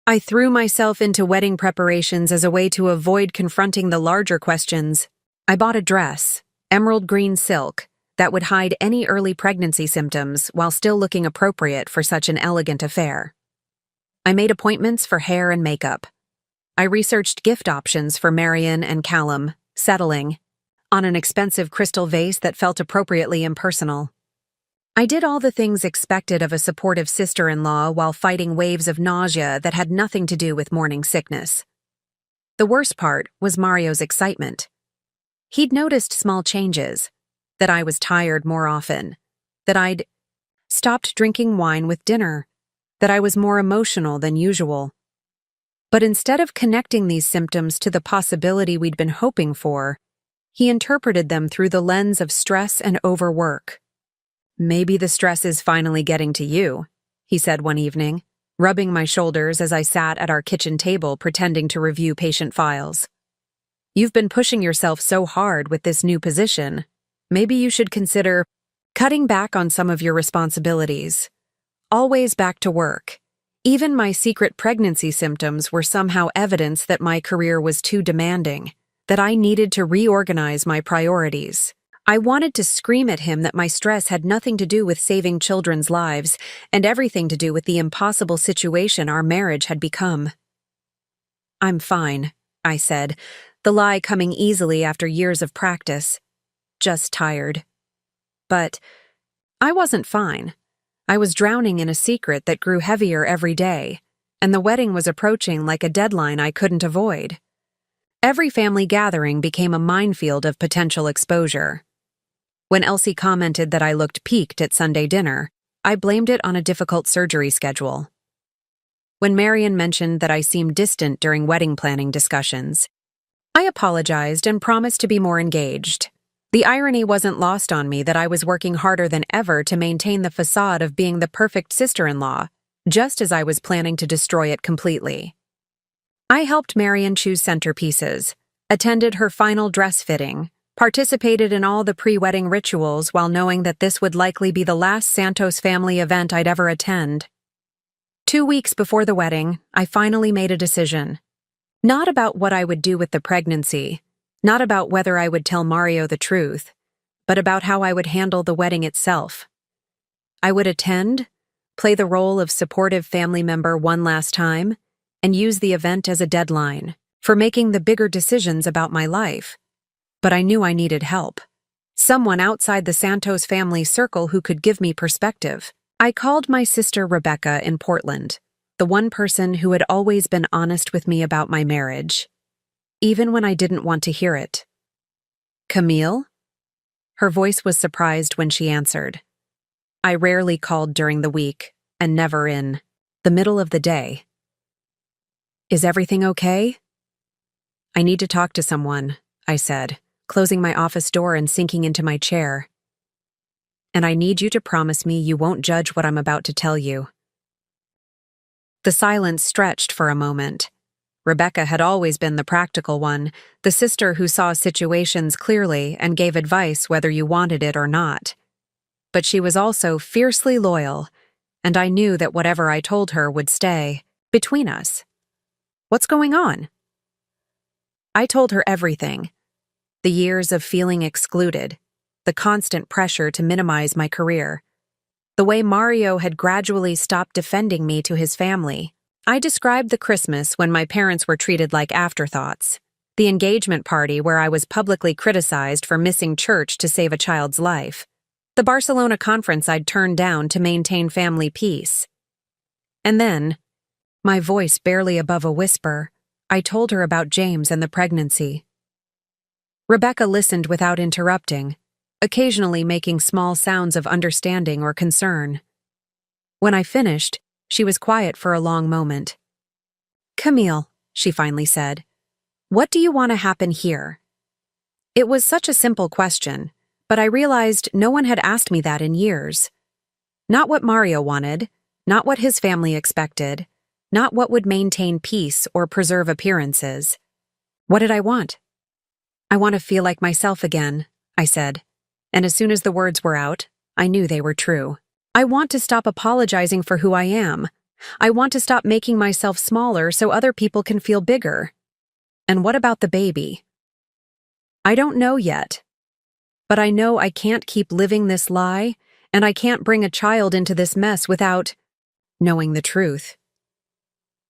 I threw myself into wedding preparations as a way to avoid confronting the larger questions. I bought a dress, emerald green silk, that would hide any early pregnancy symptoms while still looking appropriate for such an elegant affair. I made appointments for hair and makeup. I researched gift options for Marion and Callum, settling on an expensive crystal vase that felt appropriately impersonal. I did all the things expected of a supportive sister-in-law while fighting waves of nausea that had nothing to do with morning sickness. The worst part was Mario's excitement. He'd noticed small changes, that I was tired more often, that I'd stopped drinking wine with dinner, that I was more emotional than usual. But instead of connecting these symptoms to the possibility we'd been hoping for, he interpreted them through the lens of stress and overwork. "Maybe the stress is finally getting to you," he said one evening, rubbing my shoulders as I sat at our kitchen table pretending to review patient files. "You've been pushing yourself so hard with this new position. Maybe you should consider cutting back on some of your responsibilities. Always back to work. Even my secret pregnancy symptoms were somehow evidence that my career was too demanding, that I needed to reorganize my priorities." I wanted to scream at him that my stress had nothing to do with saving children's lives and everything to do with the impossible situation our marriage had become. "I'm fine," I said, the lie coming easily after years of practice. "Just tired." But I wasn't fine. I was drowning in a secret that grew heavier every day, and the wedding was approaching like a deadline I couldn't avoid. Every family gathering became a minefield of potential exposure. When Elsie commented that I looked peaked at Sunday dinner, I blamed it on a difficult surgery schedule. When Marion mentioned that I seemed distant during wedding planning discussions, I apologized and promised to be more engaged. The irony wasn't lost on me that I was working harder than ever to maintain the facade of being the perfect sister-in-law, just as I was planning to destroy it completely. I helped Marion choose centerpieces, attended her final dress fitting, participated in all the pre-wedding rituals while knowing that this would likely be the last Santos family event I'd ever attend. 2 weeks before the wedding, I finally made a decision. Not about what I would do with the pregnancy, not about whether I would tell Mario the truth, but about how I would handle the wedding itself. I would attend, play the role of supportive family member one last time, and use the event as a deadline for making the bigger decisions about my life. But I knew I needed help. Someone outside the Santos family circle who could give me perspective. I called my sister Rebecca in Portland, the one person who had always been honest with me about my marriage, even when I didn't want to hear it. "Camille?" Her voice was surprised when she answered. I rarely called during the week, and never in the middle of the day. "Is everything okay?" "I need to talk to someone," I said, closing my office door and sinking into my chair. "And I need you to promise me you won't judge what I'm about to tell you." The silence stretched for a moment. Rebecca had always been the practical one, the sister who saw situations clearly and gave advice whether you wanted it or not. But she was also fiercely loyal, and I knew that whatever I told her would stay between us. "What's going on?" I told her everything. The years of feeling excluded, the constant pressure to minimize my career, the way Mario had gradually stopped defending me to his family. I described the Christmas when my parents were treated like afterthoughts, the engagement party where I was publicly criticized for missing church to save a child's life, the Barcelona conference I'd turned down to maintain family peace. And then, my voice barely above a whisper, I told her about James and the pregnancy. Rebecca listened without interrupting, occasionally making small sounds of understanding or concern. When I finished, she was quiet for a long moment. "Camille," she finally said, "what do you want to happen here?" It was such a simple question, But I realized no one had asked me that in years. Not what Mario wanted, not what his family expected, not what would maintain peace or preserve appearances. What did I want? I want to feel like myself again, I said. And as soon as the words were out, I knew they were true. I want to stop apologizing for who I am. I want to stop making myself smaller so other people can feel bigger. And what about the baby? I don't know yet. But I know I can't keep living this lie, and I can't bring a child into this mess without knowing the truth.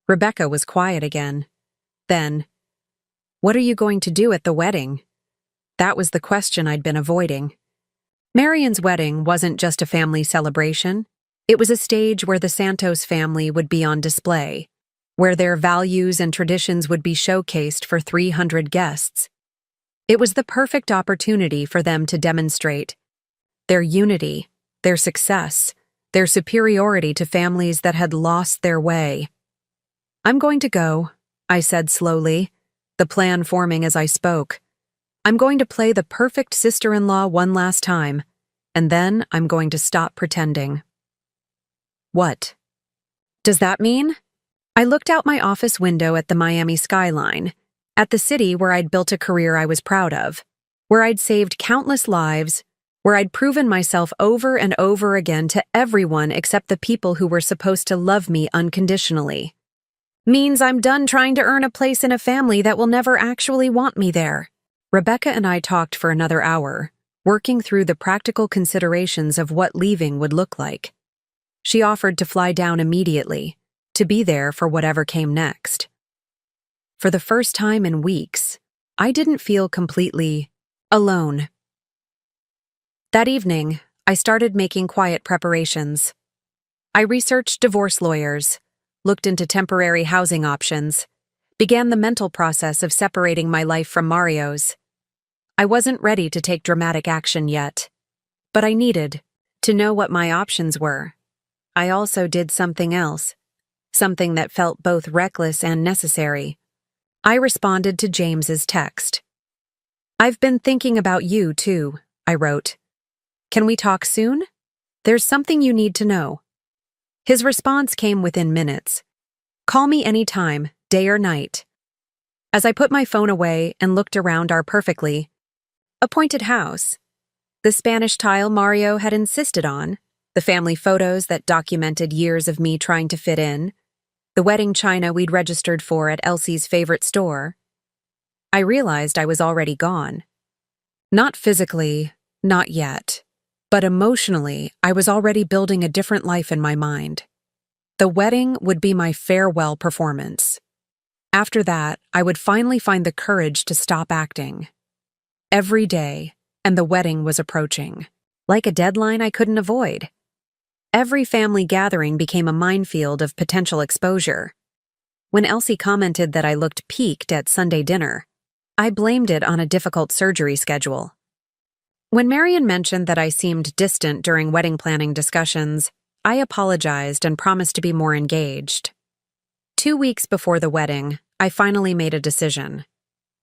Rebecca was quiet again. Then, "What are you going to do at the wedding?" That was the question I'd been avoiding. Marion's wedding wasn't just a family celebration. It was a stage where the Santos family would be on display, where their values and traditions would be showcased for 300 guests. It was the perfect opportunity for them to demonstrate their unity, their success, their superiority to families that had lost their way. "I'm going to go," I said slowly, the plan forming as I spoke. "I'm going to play the perfect sister-in-law one last time, and then I'm going to stop pretending." "What does that mean?" I looked out my office window at the Miami skyline, at the city where I'd built a career I was proud of, where I'd saved countless lives, where I'd proven myself over and over again to everyone except the people who were supposed to love me unconditionally. Means I'm done trying to earn a place in a family that will never actually want me there. Rebecca and I talked for another hour, working through the practical considerations of what leaving would look like. She offered to fly down immediately, to be there for whatever came next. For the first time in weeks, I didn't feel completely alone. That evening, I started making quiet preparations. I researched divorce lawyers, looked into temporary housing options, began the mental process of separating my life from Mario's. I wasn't ready to take dramatic action yet, but I needed to know what my options were. I also did something else, something that felt both reckless and necessary. I responded to James's text. "I've been thinking about you, too," I wrote. "Can we talk soon? There's something you need to know." His response came within minutes. "Call me anytime, day or night." As I put my phone away and looked around our perfectly appointed house, the Spanish tile Mario had insisted on, the family photos that documented years of me trying to fit in, the wedding china we'd registered for at Elsie's favorite store, I realized I was already gone. Not physically, not yet, but emotionally, I was already building a different life in my mind. The wedding would be my farewell performance. After that, I would finally find the courage to stop acting. Every day, and the wedding was approaching, like a deadline I couldn't avoid. Every family gathering became a minefield of potential exposure. When Elsie commented that I looked peaked at Sunday dinner, I blamed it on a difficult surgery schedule. When Marion mentioned that I seemed distant during wedding planning discussions, I apologized and promised to be more engaged. 2 weeks before the wedding, I finally made a decision.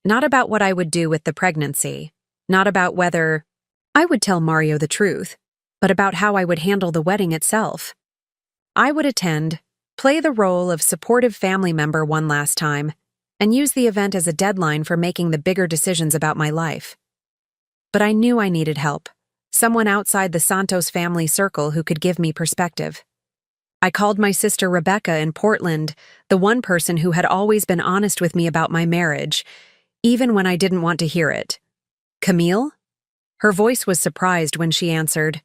Not about what I would do with the pregnancy, not about whether I would tell Mario the truth, but about how I would handle the wedding itself. I would attend, play the role of supportive family member one last time, and use the event as a deadline for making the bigger decisions about my life. But I knew I needed help, someone outside the Santos family circle who could give me perspective. I called my sister Rebecca in Portland, the one person who had always been honest with me about my marriage, even when I didn't want to hear it. "Camille?" Her voice was surprised when she answered.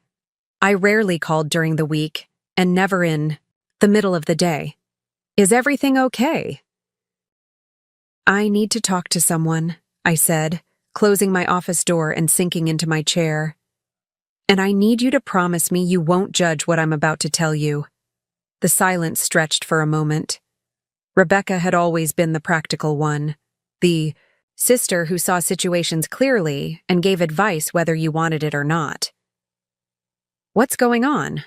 I rarely called during the week, and never in the middle of the day. "Is everything okay?" "I need to talk to someone," I said, closing my office door and sinking into my chair. "And I need you to promise me you won't judge what I'm about to tell you." The silence stretched for a moment. Rebecca had always been the practical one, the sister who saw situations clearly and gave advice whether you wanted it or not. "What's going on?"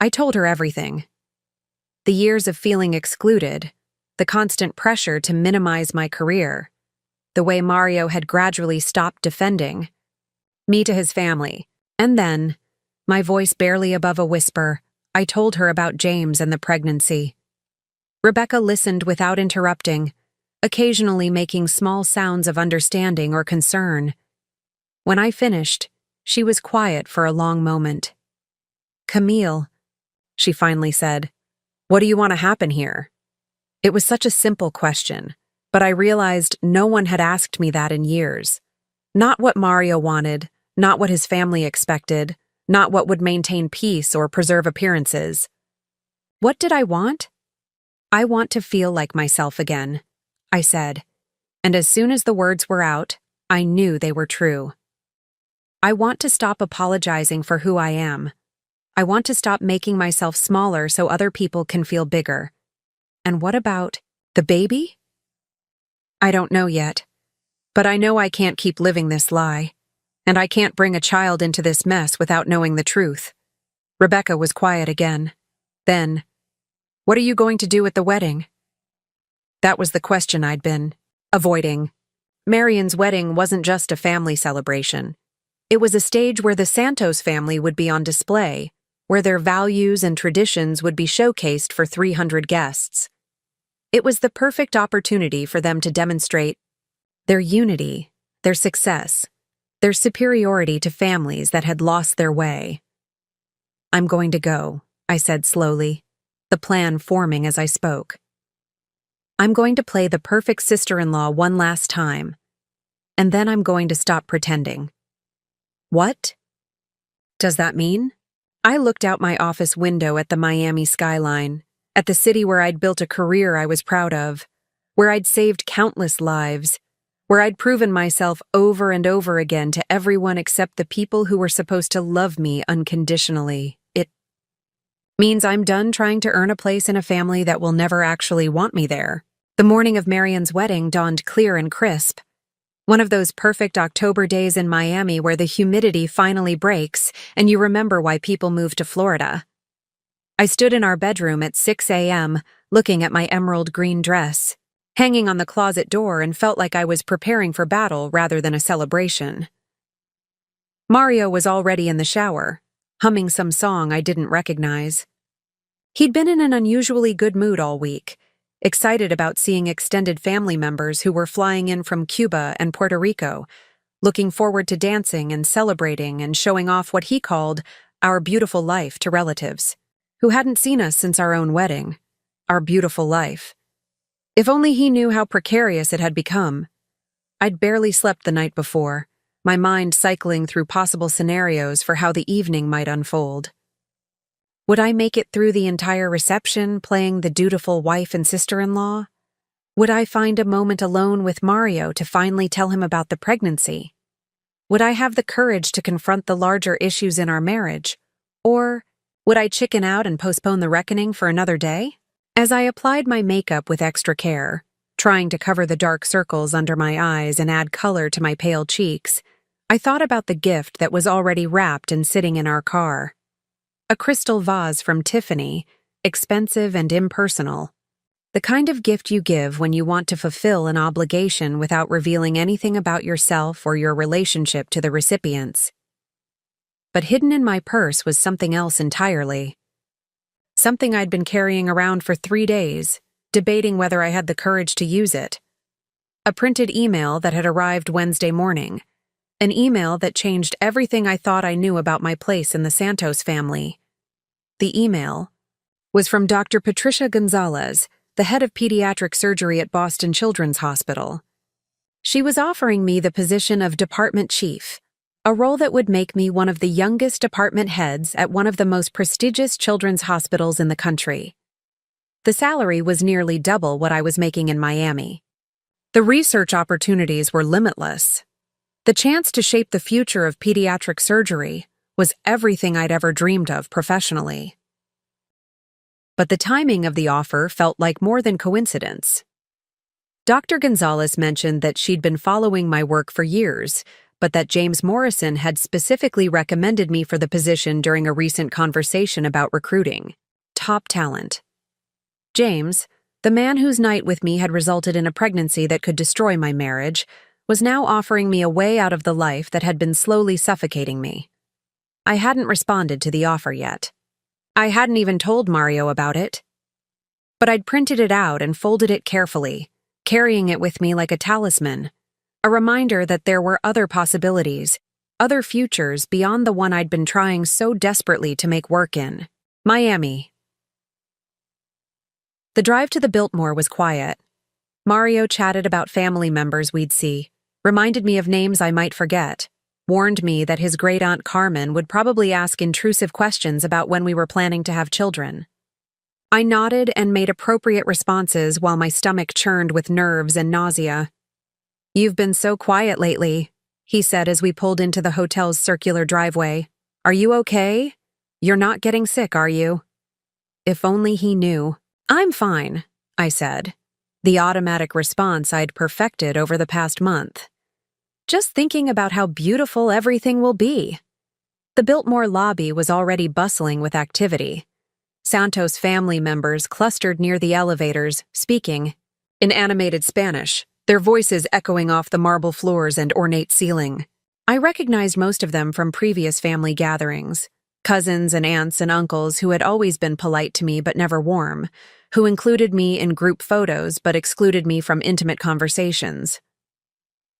I told her everything. The years of feeling excluded, the constant pressure to minimize my career, the way Mario had gradually stopped defending. me to his family. And then, my voice barely above a whisper, I told her about James and the pregnancy. Rebecca listened without interrupting, occasionally making small sounds of understanding or concern. When I finished, she was quiet for a long moment. "Camille," she finally said, "what do you want to happen here?" It was such a simple question, but I realized no one had asked me that in years. Not what Mario wanted, not what his family expected, not what would maintain peace or preserve appearances. What did I want? "I want to feel like myself again," I said, and as soon as the words were out, I knew they were true. I want to stop apologizing for who I am. I want to stop making myself smaller so other people can feel bigger. And what about the baby? I don't know yet, but I know I can't keep living this lie, and I can't bring a child into this mess without knowing the truth. Rebecca was quiet again. Then, "What are you going to do at the wedding?" That was the question I'd been avoiding. Marion's wedding wasn't just a family celebration. It was a stage where the Santos family would be on display, where their values and traditions would be showcased for 300 guests. It was the perfect opportunity for them to demonstrate their unity, their success, their superiority to families that had lost their way. "I'm going to go," I said slowly, the plan forming as I spoke. "I'm going to play the perfect sister-in-law one last time, and then I'm going to stop pretending." "What does that mean?" I looked out my office window at the Miami skyline, at the city where I'd built a career I was proud of, where I'd saved countless lives, where I'd proven myself over and over again to everyone except the people who were supposed to love me unconditionally. It means I'm done trying to earn a place in a family that will never actually want me there. The morning of Marion's wedding dawned clear and crisp. One of those perfect October days in Miami where the humidity finally breaks and you remember why people move to Florida. I stood in our bedroom at 6 a.m., looking at my emerald green dress, hanging on the closet door, and felt like I was preparing for battle rather than a celebration. Mario was already in the shower, humming some song I didn't recognize. He'd been in an unusually good mood all week, excited about seeing extended family members who were flying in from Cuba and Puerto Rico, looking forward to dancing and celebrating and showing off what he called our beautiful life to relatives, who hadn't seen us since our own wedding. Our beautiful life. If only he knew how precarious it had become. I'd barely slept the night before, my mind cycling through possible scenarios for how the evening might unfold. Would I make it through the entire reception playing the dutiful wife and sister-in-law? Would I find a moment alone with Mario to finally tell him about the pregnancy? Would I have the courage to confront the larger issues in our marriage? Or would I chicken out and postpone the reckoning for another day? As I applied my makeup with extra care, trying to cover the dark circles under my eyes and add color to my pale cheeks, I thought about the gift that was already wrapped and sitting in our car. A crystal vase from Tiffany, expensive and impersonal. The kind of gift you give when you want to fulfill an obligation without revealing anything about yourself or your relationship to the recipients. But hidden in my purse was something else entirely. Something I'd been carrying around for 3 days, debating whether I had the courage to use it. A printed email that had arrived Wednesday morning. An email that changed everything I thought I knew about my place in the Santos family. The email was from Dr. Patricia Gonzalez, the head of pediatric surgery at Boston Children's Hospital. She was offering me the position of department chief, a role that would make me one of the youngest department heads at one of the most prestigious children's hospitals in the country. The salary was nearly double what I was making in Miami. The research opportunities were limitless. The chance to shape the future of pediatric surgery was everything I'd ever dreamed of professionally. But the timing of the offer felt like more than coincidence. Dr. Gonzalez mentioned that she'd been following my work for years, but that James Morrison had specifically recommended me for the position during a recent conversation about recruiting top talent. James, the man whose night with me had resulted in a pregnancy that could destroy my marriage, was now offering me a way out of the life that had been slowly suffocating me. I hadn't responded to the offer yet. I hadn't even told Mario about it. But I'd printed it out and folded it carefully, carrying it with me like a talisman, a reminder that there were other possibilities, other futures beyond the one I'd been trying so desperately to make work in. Miami. The drive to the Biltmore was quiet. Mario chatted about family members we'd see, reminded me of names I might forget, warned me that his great-aunt Carmen would probably ask intrusive questions about when we were planning to have children. I nodded and made appropriate responses while my stomach churned with nerves and nausea. "You've been so quiet lately," he said as we pulled into the hotel's circular driveway. "Are you okay? You're not getting sick, are you?" If only he knew. "I'm fine," I said, the automatic response I'd perfected over the past month. "Just thinking about how beautiful everything will be." The Biltmore lobby was already bustling with activity. Santos family members clustered near the elevators, speaking in animated Spanish, their voices echoing off the marble floors and ornate ceiling. I recognized most of them from previous family gatherings, cousins and aunts and uncles who had always been polite to me but never warm, who included me in group photos but excluded me from intimate conversations.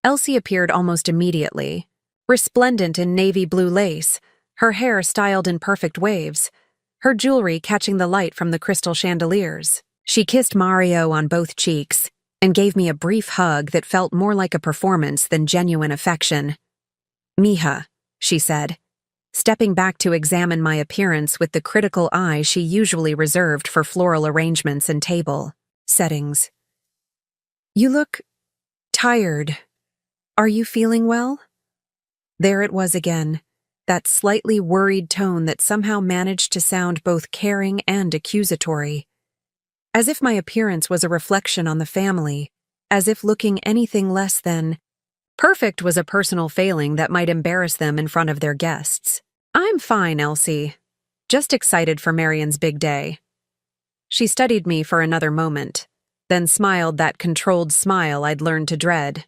Elsie appeared almost immediately, resplendent in navy blue lace, her hair styled in perfect waves, her jewelry catching the light from the crystal chandeliers. She kissed Mario on both cheeks and gave me a brief hug that felt more like a performance than genuine affection. "Mija," she said, stepping back to examine my appearance with the critical eye she usually reserved for floral arrangements and table settings. "You look tired. Are you feeling well?" There it was again, that slightly worried tone that somehow managed to sound both caring and accusatory. As if my appearance was a reflection on the family, as if looking anything less than perfect was a personal failing that might embarrass them in front of their guests. "I'm fine, Elsie. Just excited for Marion's big day." She studied me for another moment, then smiled that controlled smile I'd learned to dread.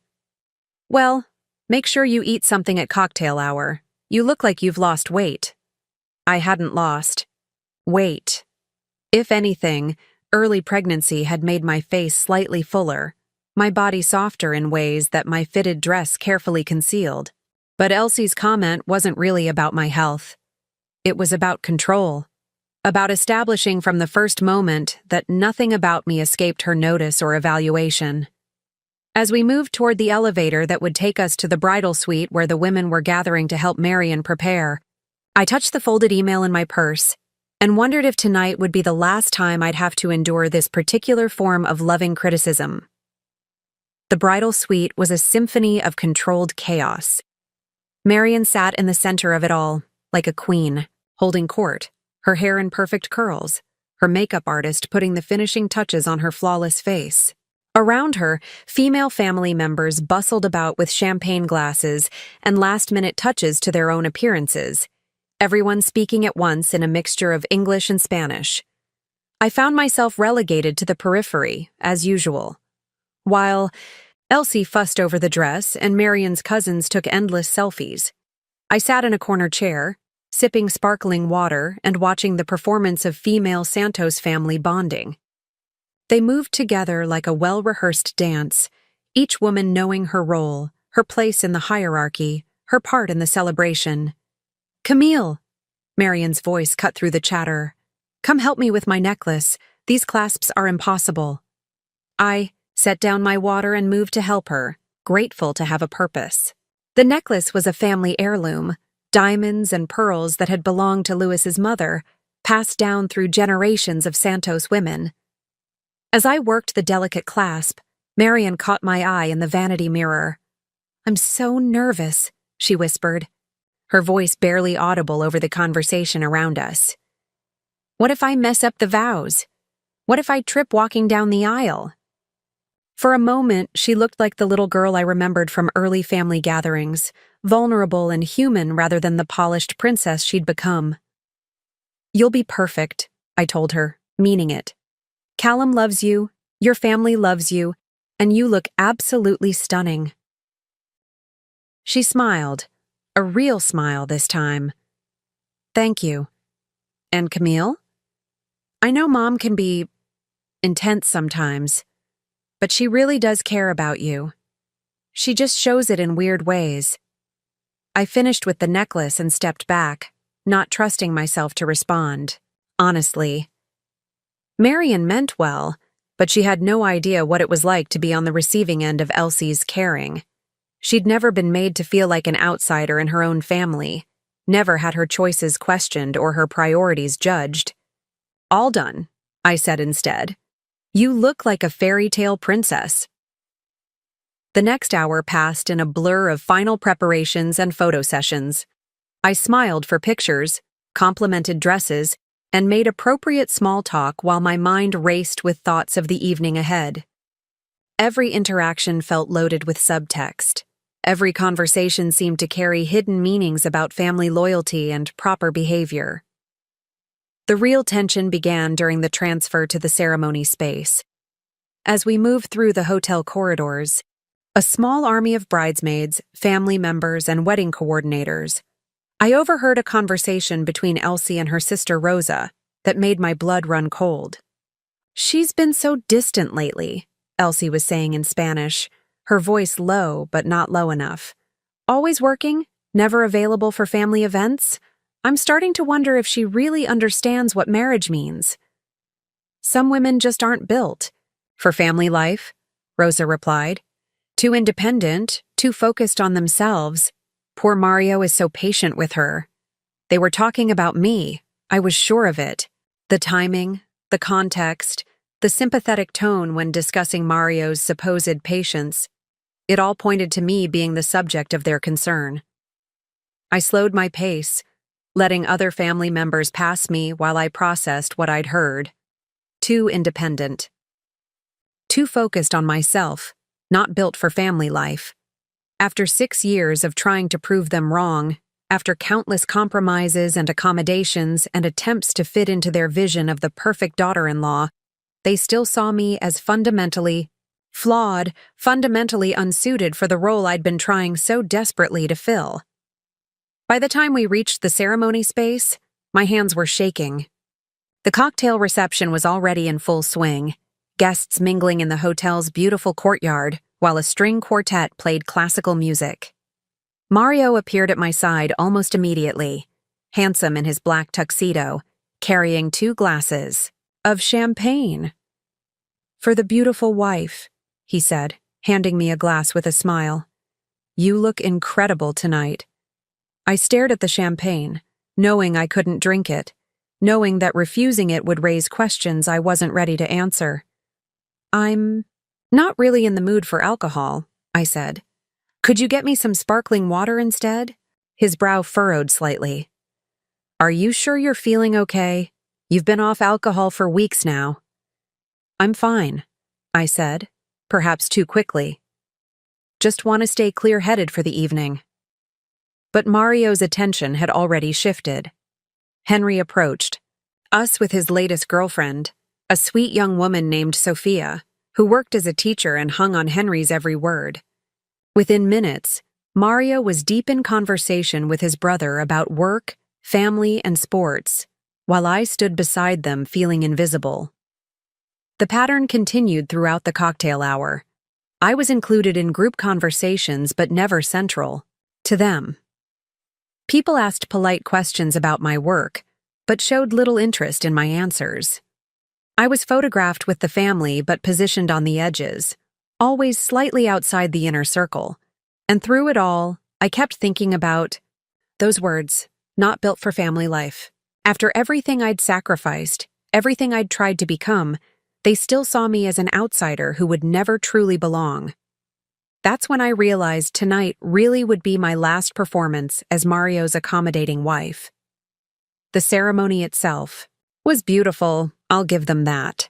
"Well, make sure you eat something at cocktail hour. You look like you've lost weight." I hadn't lost weight. If anything, early pregnancy had made my face slightly fuller, my body softer in ways that my fitted dress carefully concealed. But Elsie's comment wasn't really about my health. It was about control, about establishing from the first moment that nothing about me escaped her notice or evaluation. As we moved toward the elevator that would take us to the bridal suite where the women were gathering to help Marion prepare, I touched the folded email in my purse and wondered if tonight would be the last time I'd have to endure this particular form of loving criticism. The bridal suite was a symphony of controlled chaos. Marion sat in the center of it all, like a queen, holding court, her hair in perfect curls, her makeup artist putting the finishing touches on her flawless face. Around her, female family members bustled about with champagne glasses and last-minute touches to their own appearances, everyone speaking at once in a mixture of English and Spanish. I found myself relegated to the periphery, as usual. While Elsie fussed over the dress and Marion's cousins took endless selfies, I sat in a corner chair, sipping sparkling water and watching the performance of female Santos family bonding. They moved together like a well-rehearsed dance, each woman knowing her role, her place in the hierarchy, her part in the celebration. "Camille," Marion's voice cut through the chatter. "Come help me with my necklace. These clasps are impossible." I set down my water and moved to help her, grateful to have a purpose. The necklace was a family heirloom, diamonds and pearls that had belonged to Louis's mother, passed down through generations of Santos women. As I worked the delicate clasp, Marion caught my eye in the vanity mirror. "I'm so nervous," she whispered, her voice barely audible over the conversation around us. "What if I mess up the vows? What if I trip walking down the aisle?" For a moment, she looked like the little girl I remembered from early family gatherings, vulnerable and human rather than the polished princess she'd become. "You'll be perfect," I told her, meaning it. "Callum loves you, your family loves you, and you look absolutely stunning." She smiled, a real smile this time. Thank you. And Camille? I know Mom can be intense sometimes, but she really does care about you. She just shows it in weird ways. I finished with the necklace and stepped back, not trusting myself to respond. Honestly, Marion meant well, but she had no idea what it was like to be on the receiving end of Elsie's caring. She'd never been made to feel like an outsider in her own family, never had her choices questioned or her priorities judged. All done, I said instead. You look like a fairy tale princess. The next hour passed in a blur of final preparations and photo sessions. I smiled for pictures, complimented dresses, and made appropriate small talk while my mind raced with thoughts of the evening ahead. Every interaction felt loaded with subtext. Every conversation seemed to carry hidden meanings about family loyalty and proper behavior. The real tension began during the transfer to the ceremony space. As we moved through the hotel corridors, a small army of bridesmaids, family members, and wedding coordinators, I overheard a conversation between Elsie and her sister Rosa that made my blood run cold. She's been so distant lately, Elsie was saying in Spanish, her voice low but not low enough. Always working, never available for family events? I'm starting to wonder if she really understands what marriage means. Some women just aren't built for family life, Rosa replied. Too independent, too focused on themselves. Poor Mario is so patient with her. They were talking about me. I was sure of it. The timing, the context, the sympathetic tone when discussing Mario's supposed patience. It all pointed to me being the subject of their concern. I slowed my pace, letting other family members pass me while I processed what I'd heard. Too independent. Too focused on myself, not built for family life. After 6 years of trying to prove them wrong, after countless compromises and accommodations and attempts to fit into their vision of the perfect daughter-in-law, they still saw me as fundamentally flawed, fundamentally unsuited for the role I'd been trying so desperately to fill. By the time we reached the ceremony space, my hands were shaking. The cocktail reception was already in full swing, guests mingling in the hotel's beautiful courtyard, while a string quartet played classical music. Mario appeared at my side almost immediately, handsome in his black tuxedo, carrying 2 glasses of champagne. For the beautiful wife, he said, handing me a glass with a smile. You look incredible tonight. I stared at the champagne, knowing I couldn't drink it, knowing that refusing it would raise questions I wasn't ready to answer. I'm not really in the mood for alcohol, I said. Could you get me some sparkling water instead? His brow furrowed slightly. Are you sure you're feeling okay? You've been off alcohol for weeks now. I'm fine, I said, perhaps too quickly. Just want to stay clear-headed for the evening. But Mario's attention had already shifted. Henry approached, us with his latest girlfriend, a sweet young woman named Sophia, who worked as a teacher and hung on Henry's every word. Within minutes, Mario was deep in conversation with his brother about work, family, and sports, while I stood beside them feeling invisible. The pattern continued throughout the cocktail hour. I was included in group conversations but never central to them. People asked polite questions about my work, but showed little interest in my answers. I was photographed with the family but positioned on the edges, always slightly outside the inner circle. And through it all, I kept thinking about those words, not built for family life. After everything I'd sacrificed, everything I'd tried to become, they still saw me as an outsider who would never truly belong. That's when I realized tonight really would be my last performance as Mario's accommodating wife. The ceremony itself was beautiful, I'll give them that.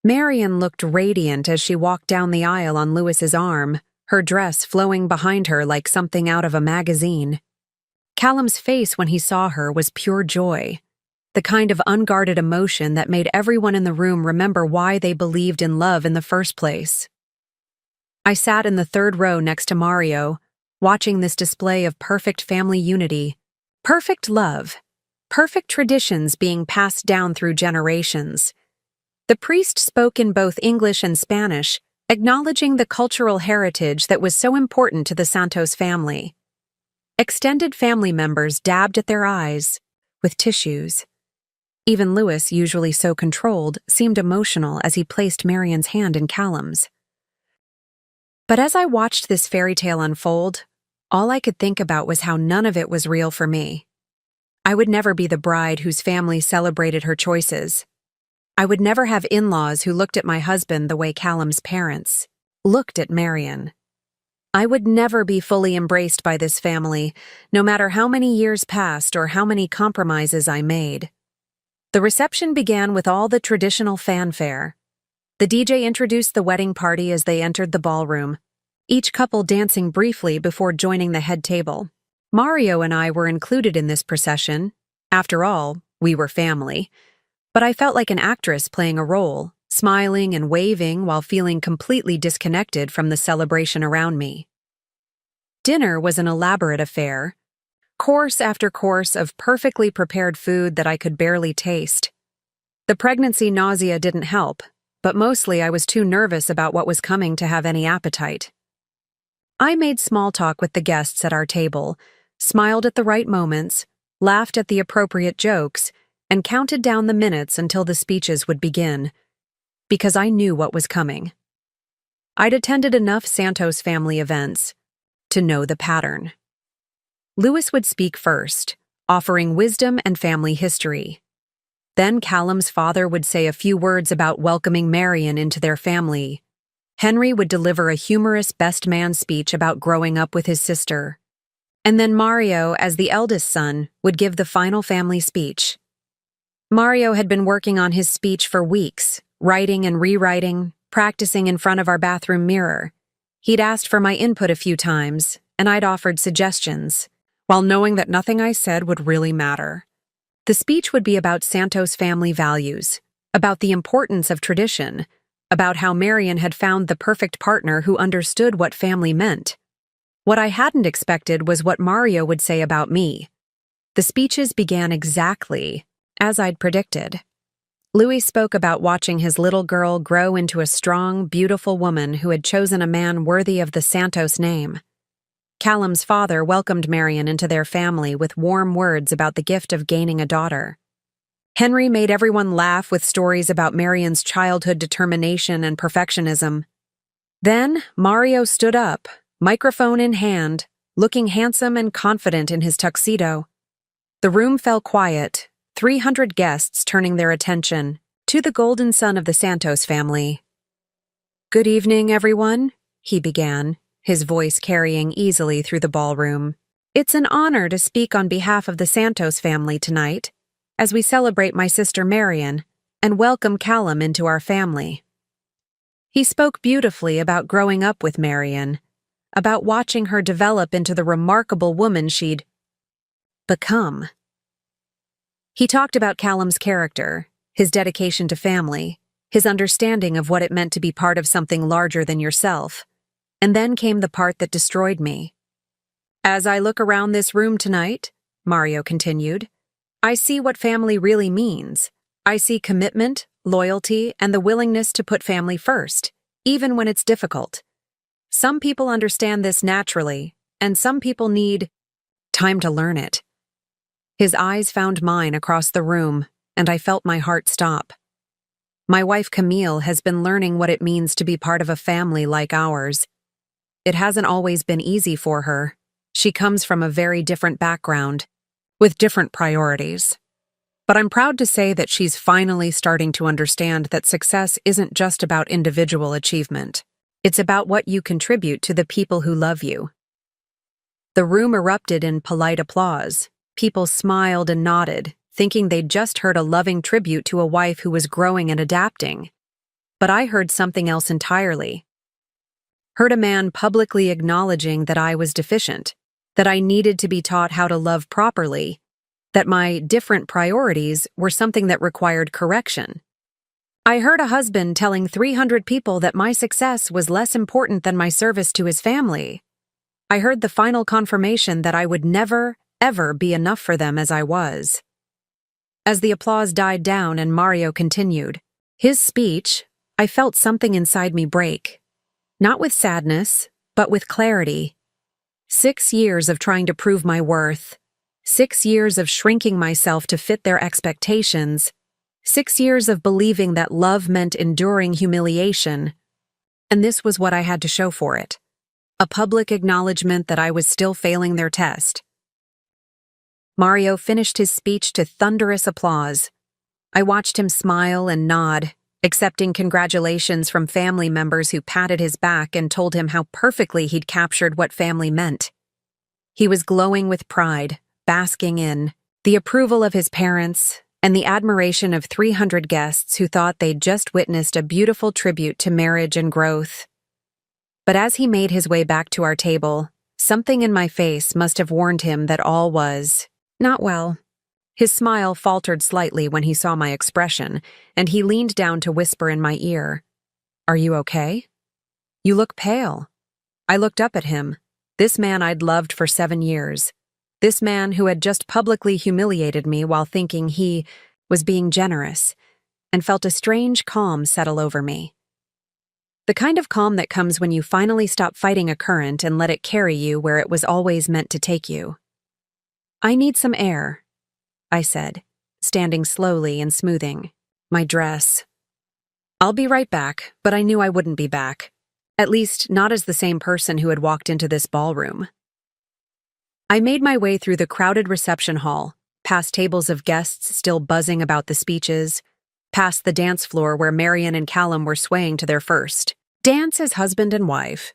Marion looked radiant as she walked down the aisle on Louis's arm, her dress flowing behind her like something out of a magazine. Callum's face when he saw her was pure joy, the kind of unguarded emotion that made everyone in the room remember why they believed in love in the first place. I sat in the 3rd row next to Mario, watching this display of perfect family unity, perfect love, perfect traditions being passed down through generations. The priest spoke in both English and Spanish, acknowledging the cultural heritage that was so important to the Santos family. Extended family members dabbed at their eyes with tissues. Even Louis, usually so controlled, seemed emotional as he placed Marian's hand in Callum's. But as I watched this fairy tale unfold, all I could think about was how none of it was real for me. I would never be the bride whose family celebrated her choices. I would never have in-laws who looked at my husband the way Callum's parents looked at Marian. I would never be fully embraced by this family, no matter how many years passed or how many compromises I made. The reception began with all the traditional fanfare. The DJ introduced the wedding party as they entered the ballroom, each couple dancing briefly before joining the head table. Mario and I were included in this procession. After all, we were family. But I felt like an actress playing a role, smiling and waving while feeling completely disconnected from the celebration around me. Dinner was an elaborate affair, course after course of perfectly prepared food that I could barely taste. The pregnancy nausea didn't help, but mostly I was too nervous about what was coming to have any appetite. I made small talk with the guests at our table, smiled at the right moments, laughed at the appropriate jokes, and counted down the minutes until the speeches would begin, because I knew what was coming. I'd attended enough Santos family events to know the pattern. Louis would speak first, offering wisdom and family history. Then Callum's father would say a few words about welcoming Marian into their family. Henry would deliver a humorous best man speech about growing up with his sister. And then Mario, as the eldest son, would give the final family speech. Mario had been working on his speech for weeks, writing and rewriting, practicing in front of our bathroom mirror. He'd asked for my input a few times, and I'd offered suggestions, while knowing that nothing I said would really matter. The speech would be about Santos family values, about the importance of tradition, about how Marian had found the perfect partner who understood what family meant. What I hadn't expected was what Mario would say about me. The speeches began exactly as I'd predicted. Louis spoke about watching his little girl grow into a strong, beautiful woman who had chosen a man worthy of the Santos name. Callum's father welcomed Marian into their family with warm words about the gift of gaining a daughter. Henry made everyone laugh with stories about Marian's childhood determination and perfectionism. Then Mario stood up, microphone in hand, looking handsome and confident in his tuxedo. The room fell quiet, 300 guests turning their attention to the golden son of the Santos family. "Good evening, everyone," he began, his voice carrying easily through the ballroom. "It's an honor to speak on behalf of the Santos family tonight, as we celebrate my sister Marian and welcome Callum into our family." He spoke beautifully about growing up with Marian, about watching her develop into the remarkable woman she'd become. He talked about Callum's character, his dedication to family, his understanding of what it meant to be part of something larger than yourself. And then came the part that destroyed me. "As I look around this room tonight," Mario continued, "I see what family really means. I see commitment, loyalty, and the willingness to put family first, even when it's difficult. Some people understand this naturally, and some people need time to learn it." His eyes found mine across the room, and I felt my heart stop. My wife Camille has been learning what it means to be part of a family like ours. It hasn't always been easy for her. She comes from a very different background, with different priorities. But I'm proud to say that she's finally starting to understand that success isn't just about individual achievement. It's about what you contribute to the people who love you. The room erupted in polite applause. People smiled and nodded, thinking they'd just heard a loving tribute to a wife who was growing and adapting. But I heard something else entirely. Heard a man publicly acknowledging that I was deficient, that I needed to be taught how to love properly, that my different priorities were something that required correction. I heard a husband telling 300 people that my success was less important than my service to his family. I heard the final confirmation that I would never, ever be enough for them as I was. As the applause died down and Mario continued his speech, I felt something inside me break. Not with sadness, but with clarity. 6 years of trying to prove my worth. 6 years of shrinking myself to fit their expectations. 6 years of believing that love meant enduring humiliation. And this was what I had to show for it. A public acknowledgement that I was still failing their test. Mario finished his speech to thunderous applause. I watched him smile and nod, accepting congratulations from family members who patted his back and told him how perfectly he'd captured what family meant. He was glowing with pride, basking in the approval of his parents and the admiration of 300 guests who thought they'd just witnessed a beautiful tribute to marriage and growth. But as he made his way back to our table, something in my face must have warned him that all was not well. His smile faltered slightly when he saw my expression, and he leaned down to whisper in my ear, "Are you okay? You look pale." I looked up at him, this man I'd loved for 7 years. This man who had just publicly humiliated me while thinking he was being generous, and felt a strange calm settle over me. The kind of calm that comes when you finally stop fighting a current and let it carry you where it was always meant to take you. "I need some air," I said, standing slowly and smoothing my dress. "I'll be right back," but I knew I wouldn't be back. At least, not as the same person who had walked into this ballroom. I made my way through the crowded reception hall, past tables of guests still buzzing about the speeches, past the dance floor where Marian and Callum were swaying to their first dance as husband and wife.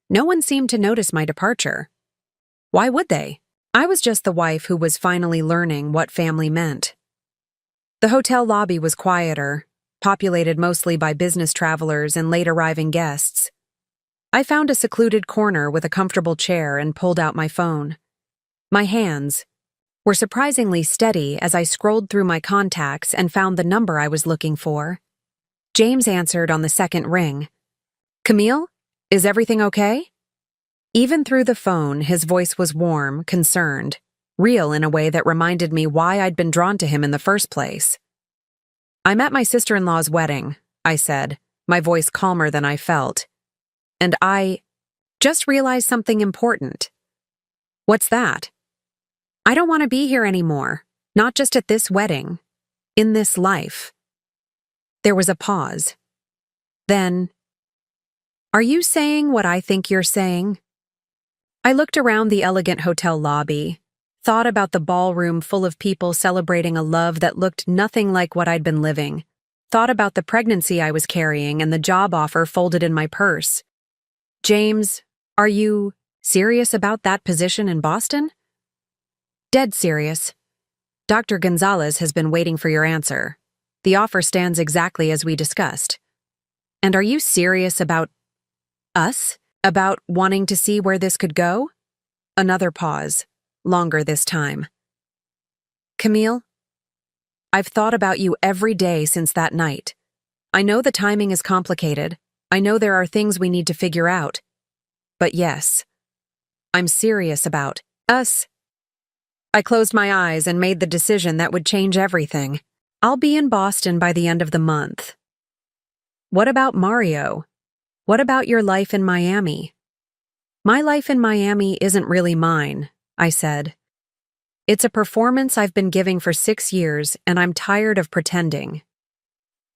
No one seemed to notice my departure. Why would they? I was just the wife who was finally learning what family meant. The hotel lobby was quieter, populated mostly by business travelers and late-arriving guests. I found a secluded corner with a comfortable chair and pulled out my phone. My hands were surprisingly steady as I scrolled through my contacts and found the number I was looking for. James answered on the second ring. "Camille, is everything okay?" Even through the phone, his voice was warm, concerned, real in a way that reminded me why I'd been drawn to him in the first place. "I'm at my sister-in-law's wedding," I said, my voice calmer than I felt. "And I just realized something important." "What's that?" "I don't want to be here anymore, not just at this wedding, in this life." There was a pause. Then, "Are you saying what I think you're saying?" I looked around the elegant hotel lobby, thought about the ballroom full of people celebrating a love that looked nothing like what I'd been living, thought about the pregnancy I was carrying and the job offer folded in my purse. "James, are you serious about that position in Boston?" "Dead serious. Dr. Gonzalez has been waiting for your answer. The offer stands exactly as we discussed." "And are you serious about us? About wanting to see where this could go?" Another pause, longer this time. "Camille, I've thought about you every day since that night. I know the timing is complicated. I know there are things we need to figure out. But yes, I'm serious about us." I closed my eyes and made the decision that would change everything. I'll be in Boston by the end of the month. "What about Mario? What about your life in Miami?" "My life in Miami isn't really mine," I said. "It's a performance I've been giving for 6 years, and I'm tired of pretending."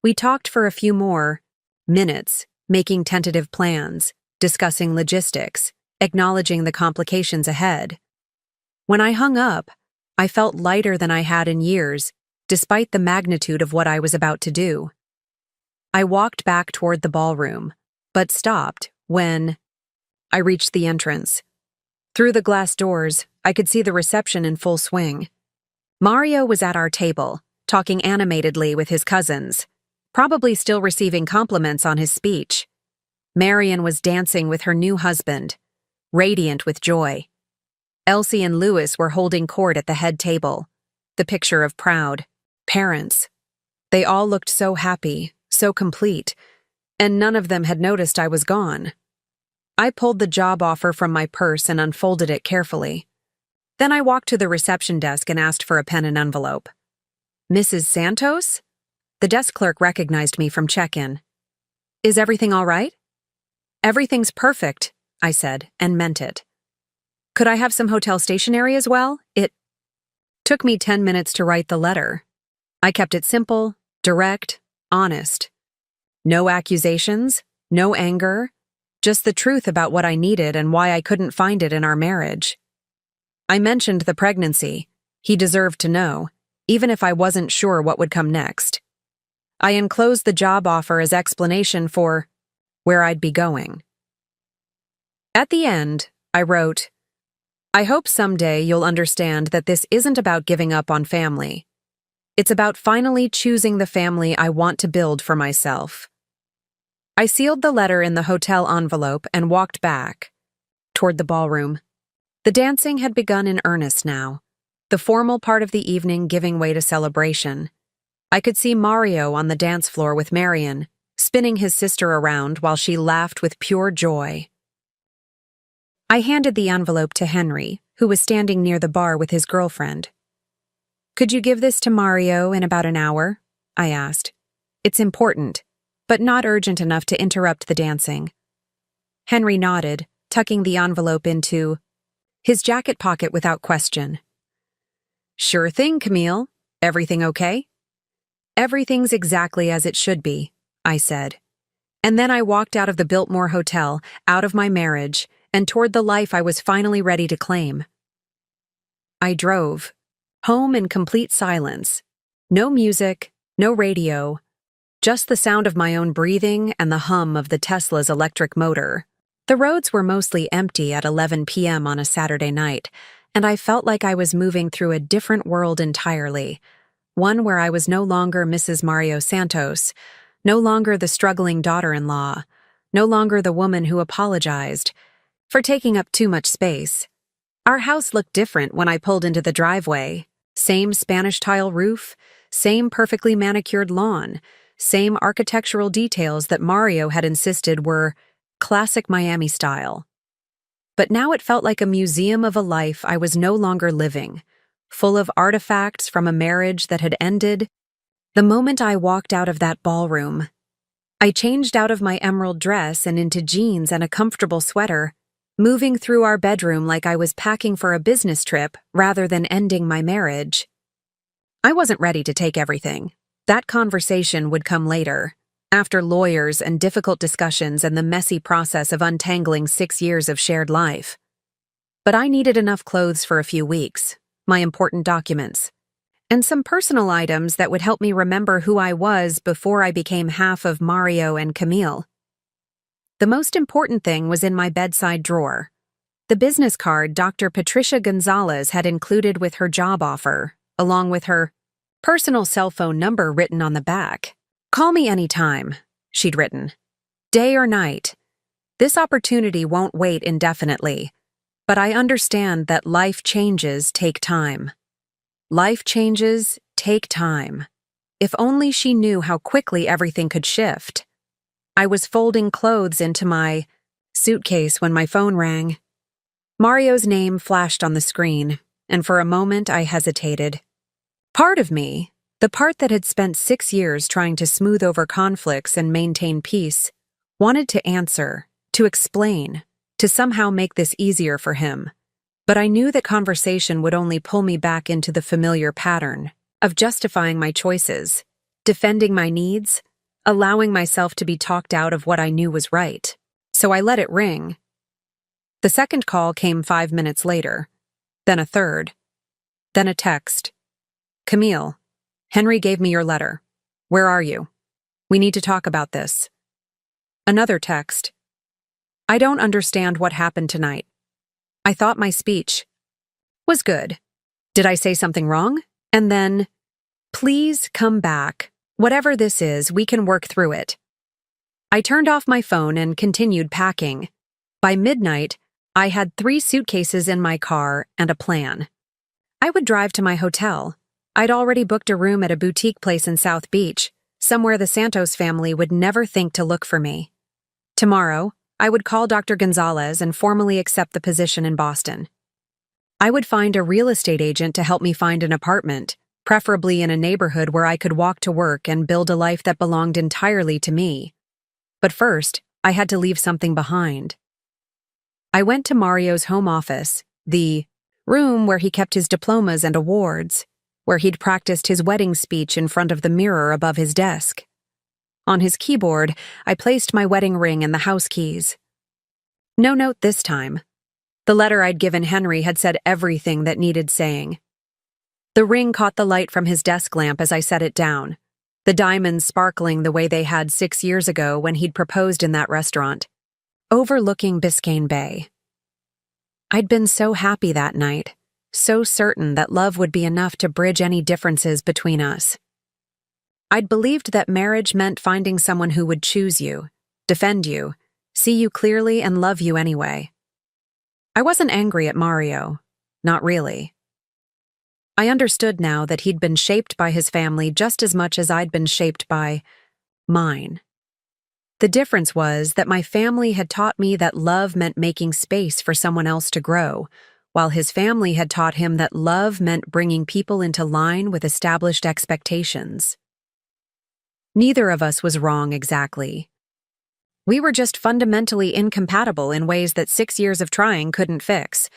We talked for a few more minutes, making tentative plans, discussing logistics, acknowledging the complications ahead. When I hung up, I felt lighter than I had in years, despite the magnitude of what I was about to do. I walked back toward the ballroom, but stopped when I reached the entrance. Through the glass doors, I could see the reception in full swing. Mario was at our table, talking animatedly with his cousins, probably still receiving compliments on his speech. Marian was dancing with her new husband, radiant with joy. Elsie and Louis were holding court at the head table, the picture of proud parents. They all looked so happy, so complete, and none of them had noticed I was gone. I pulled the job offer from my purse and unfolded it carefully. Then I walked to the reception desk and asked for a pen and envelope. Mrs. Santos? The desk clerk recognized me from check-in. Is everything all right? Everything's perfect, I said, and meant it. Could I have some hotel stationery as well? It took me 10 minutes to write the letter. I kept it simple, direct, honest. No accusations, no anger, just the truth about what I needed and why I couldn't find it in our marriage. I mentioned the pregnancy. He deserved to know, even if I wasn't sure what would come next. I enclosed the job offer as explanation for where I'd be going. At the end, I wrote, I hope someday you'll understand that this isn't about giving up on family. It's about finally choosing the family I want to build for myself. I sealed the letter in the hotel envelope and walked back, toward the ballroom. The dancing had begun in earnest now, the formal part of the evening giving way to celebration. I could see Mario on the dance floor with Marion, spinning his sister around while she laughed with pure joy. I handed the envelope to Henry, who was standing near the bar with his girlfriend. Could you give this to Mario in about an hour? I asked. It's important, but not urgent enough to interrupt the dancing. Henry nodded, tucking the envelope into his jacket pocket without question. Sure thing, Camille. Everything okay? Everything's exactly as it should be, I said. And then I walked out of the Biltmore Hotel, out of my marriage, and toward the life I was finally ready to claim. I drove, home in complete silence. No music, no radio, just the sound of my own breathing and the hum of the Tesla's electric motor. The roads were mostly empty at 11 p.m. on a Saturday night, and I felt like I was moving through a different world entirely, one where I was no longer Mrs. Mario Santos, no longer the struggling daughter-in-law, no longer the woman who apologized for taking up too much space. Our house looked different when I pulled into the driveway. Same Spanish tile roof, same perfectly manicured lawn, same architectural details that Mario had insisted were classic Miami style. But now it felt like a museum of a life I was no longer living, full of artifacts from a marriage that had ended. The moment I walked out of that ballroom, I changed out of my emerald dress and into jeans and a comfortable sweater, moving through our bedroom like I was packing for a business trip rather than ending my marriage. I wasn't ready to take everything. That conversation would come later, after lawyers and difficult discussions and the messy process of untangling 6 years of shared life. But I needed enough clothes for a few weeks, my important documents, and some personal items that would help me remember who I was before I became half of Mario and Camille. The most important thing was in my bedside drawer, the business card Dr. Patricia Gonzalez had included with her job offer, along with her personal cell phone number written on the back. Call me anytime, she'd written. Day or night. This opportunity won't wait indefinitely, but I understand that life changes take time. Life changes take time. If only she knew how quickly everything could shift. I was folding clothes into my suitcase when my phone rang. Mario's name flashed on the screen, and for a moment I hesitated. Part of me, the part that had spent 6 years trying to smooth over conflicts and maintain peace, wanted to answer, to explain, to somehow make this easier for him. But I knew that conversation would only pull me back into the familiar pattern of justifying my choices, defending my needs, allowing myself to be talked out of what I knew was right. So I let it ring. The second call came 5 minutes later, then a third, then a text. Camille, Henry gave me your letter. Where are you? We need to talk about this. Another text. I don't understand what happened tonight. I thought my speech was good. Did I say something wrong? And then, please come back. Whatever this is, we can work through it. I turned off my phone and continued packing. By midnight, I had 3 suitcases in my car and a plan. I would drive to my hotel. I'd already booked a room at a boutique place in South Beach, somewhere the Santos family would never think to look for me. Tomorrow, I would call Dr. Gonzalez and formally accept the position in Boston. I would find a real estate agent to help me find an apartment, preferably in a neighborhood where I could walk to work and build a life that belonged entirely to me. But first, I had to leave something behind. I went to Mario's home office, the room where he kept his diplomas and awards, where he'd practiced his wedding speech in front of the mirror above his desk. On his keyboard, I placed my wedding ring and the house keys. No note this time. The letter I'd given Henry had said everything that needed saying. The ring caught the light from his desk lamp as I set it down, the diamonds sparkling the way they had 6 years ago when he'd proposed in that restaurant, overlooking Biscayne Bay. I'd been so happy that night, so certain that love would be enough to bridge any differences between us. I'd believed that marriage meant finding someone who would choose you, defend you, see you clearly and love you anyway. I wasn't angry at Mario, not really. I understood now that he'd been shaped by his family just as much as I'd been shaped by mine. The difference was that my family had taught me that love meant making space for someone else to grow, while his family had taught him that love meant bringing people into line with established expectations. Neither of us was wrong exactly. We were just fundamentally incompatible in ways that 6 years of trying couldn't fix.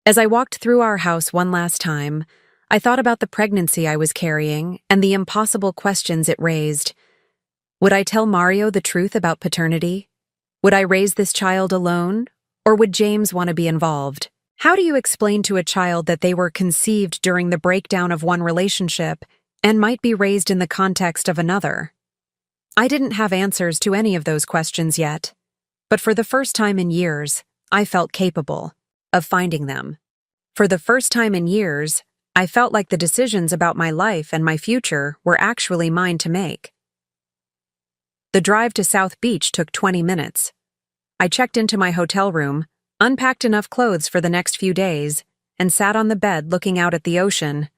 As I walked through our house one last time, I thought about the pregnancy I was carrying and the impossible questions it raised. Would I tell Mario the truth about paternity? Would I raise this child alone? Or would James want to be involved? How do you explain to a child that they were conceived during the breakdown of one relationship and might be raised in the context of another? I didn't have answers to any of those questions yet, but for the first time in years, I felt capable of finding them. For the first time in years, I felt like the decisions about my life and my future were actually mine to make. The drive to South Beach took 20 minutes. I checked into my hotel room, unpacked enough clothes for the next few days, and sat on the bed looking out at the ocean.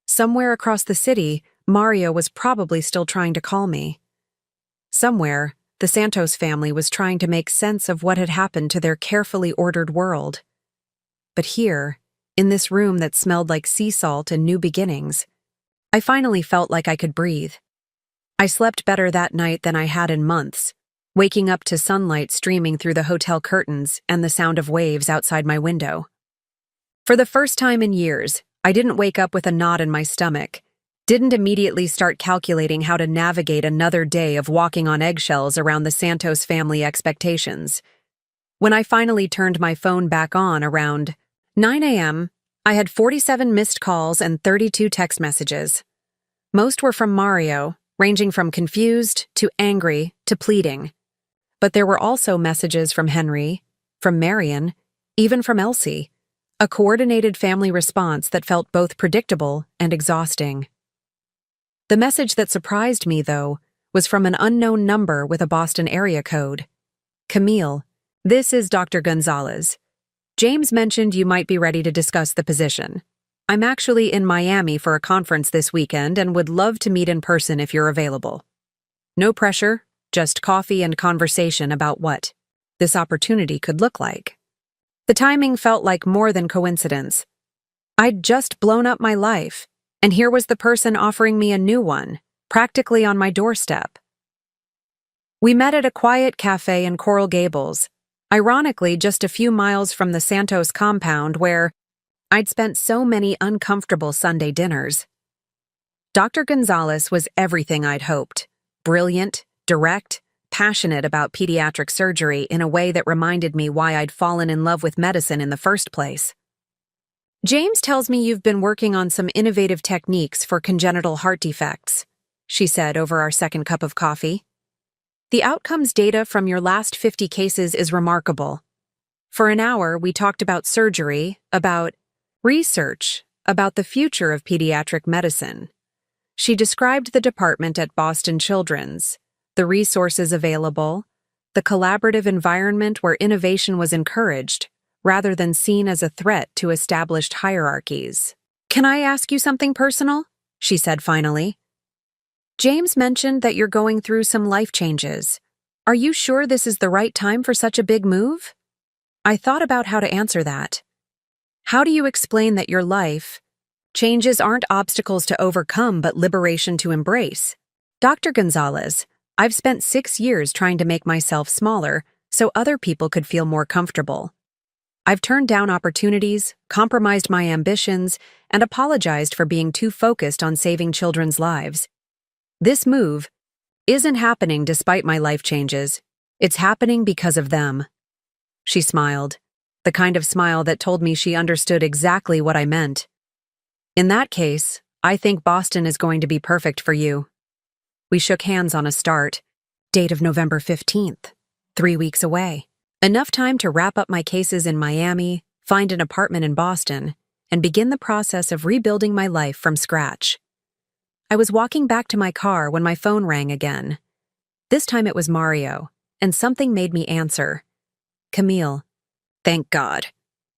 Somewhere across the city, Mario was probably still trying to call me. Somewhere, the Santos family was trying to make sense of what had happened to their carefully ordered world. But here, in this room that smelled like sea salt and new beginnings, I finally felt like I could breathe. I slept better that night than I had in months, waking up to sunlight streaming through the hotel curtains and the sound of waves outside my window. For the first time in years, I didn't wake up with a knot in my stomach, didn't immediately start calculating how to navigate another day of walking on eggshells around the Santos family expectations. When I finally turned my phone back on around 9 a.m., I had 47 missed calls and 32 text messages. Most were from Mario, ranging from confused to angry to pleading. But there were also messages from Henry, from Marion, even from Elsie, a coordinated family response that felt both predictable and exhausting. The message that surprised me, though, was from an unknown number with a Boston area code. Camille, this is Dr. Gonzalez. James mentioned you might be ready to discuss the position. I'm actually in Miami for a conference this weekend and would love to meet in person if you're available. No pressure, just coffee and conversation about what this opportunity could look like. The timing felt like more than coincidence. I'd just blown up my life, and here was the person offering me a new one, practically on my doorstep. We met at a quiet cafe in Coral Gables, ironically just a few miles from the Santos compound where I'd spent so many uncomfortable Sunday dinners. Dr. Gonzalez was everything I'd hoped: brilliant, direct, passionate about pediatric surgery in a way that reminded me why I'd fallen in love with medicine in the first place. James tells me you've been working on some innovative techniques for congenital heart defects, she said over our second cup of coffee. The outcomes data from your last 50 cases is remarkable. For an hour, we talked about surgery, about research, about the future of pediatric medicine. She described the department at Boston Children's, the resources available, the collaborative environment where innovation was encouraged, rather than seen as a threat to established hierarchies. Can I ask you something personal? She said finally. James mentioned that you're going through some life changes. Are you sure this is the right time for such a big move? I thought about how to answer that. How do you explain that your life changes aren't obstacles to overcome but liberation to embrace? Dr. Gonzalez, I've spent 6 years trying to make myself smaller so other people could feel more comfortable. I've turned down opportunities, compromised my ambitions, and apologized for being too focused on saving children's lives. This move isn't happening despite my life changes. It's happening because of them. She smiled, the kind of smile that told me she understood exactly what I meant. In that case, I think Boston is going to be perfect for you. We shook hands on a start. Date of November 15th, 3 weeks away. Enough time to wrap up my cases in Miami, find an apartment in Boston, and begin the process of rebuilding my life from scratch. I was walking back to my car when my phone rang again. This time it was Mario, and something made me answer. Camille. Thank God.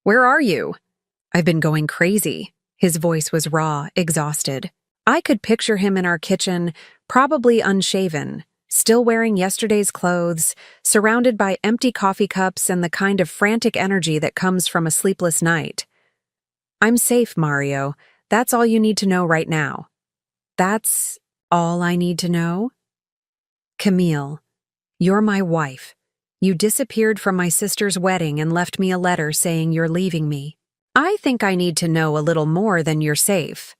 Where are you? I've been going crazy. His voice was raw, exhausted. I could picture him in our kitchen, probably unshaven, still wearing yesterday's clothes, surrounded by empty coffee cups and the kind of frantic energy that comes from a sleepless night. I'm safe, Mario. That's all you need to know right now. That's all I need to know? Camille, you're my wife. You disappeared from my sister's wedding and left me a letter saying you're leaving me. I think I need to know a little more than you're safe.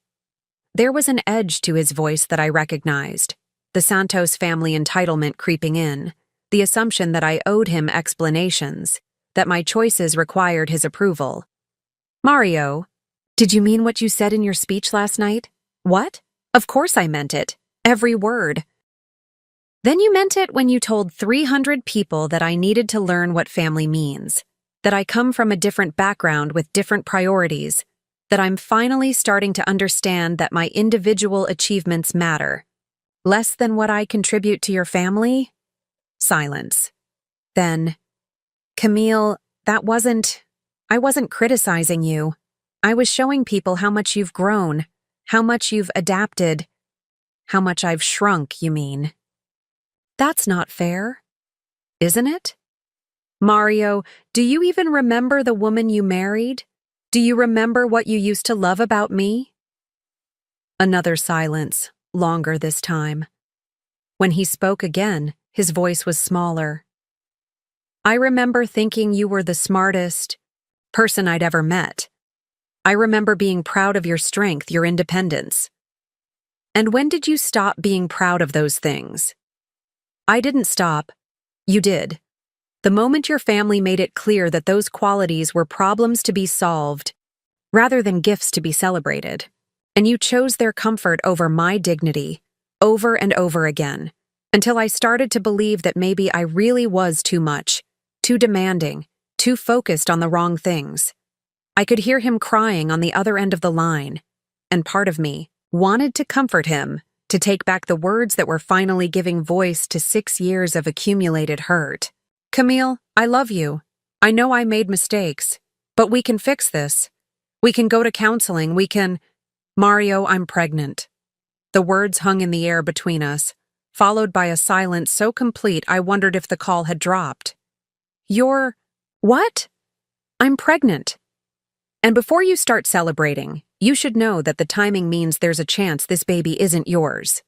There was an edge to his voice that I recognized, the Santos family entitlement creeping in, the assumption that I owed him explanations, that my choices required his approval. Mario, did you mean what you said in your speech last night? What? Of course I meant it. Every word. Then you meant it when you told 300 people that I needed to learn what family means, that I come from a different background with different priorities, that I'm finally starting to understand that my individual achievements matter. Less than what I contribute to your family? Silence. Then, Camille, I wasn't criticizing you. I was showing people how much you've grown, how much you've adapted, how much I've shrunk, you mean. That's not fair, isn't it? Mario, do you even remember the woman you married? Do you remember what you used to love about me? Another silence, longer this time. When he spoke again, his voice was smaller. I remember thinking you were the smartest person I'd ever met. I remember being proud of your strength, your independence. And when did you stop being proud of those things? I didn't stop. You did. The moment your family made it clear that those qualities were problems to be solved, rather than gifts to be celebrated, and you chose their comfort over my dignity, over and over again, until I started to believe that maybe I really was too much, too demanding, too focused on the wrong things. I could hear him crying on the other end of the line, and part of me wanted to comfort him, to take back the words that were finally giving voice to 6 years of accumulated hurt. Camille, I love you. I know I made mistakes, but we can fix this. We can go to counseling, Mario, I'm pregnant. The words hung in the air between us, followed by a silence so complete I wondered if the call had dropped. You're… what? I'm pregnant. And before you start celebrating, you should know that the timing means there's a chance this baby isn't yours.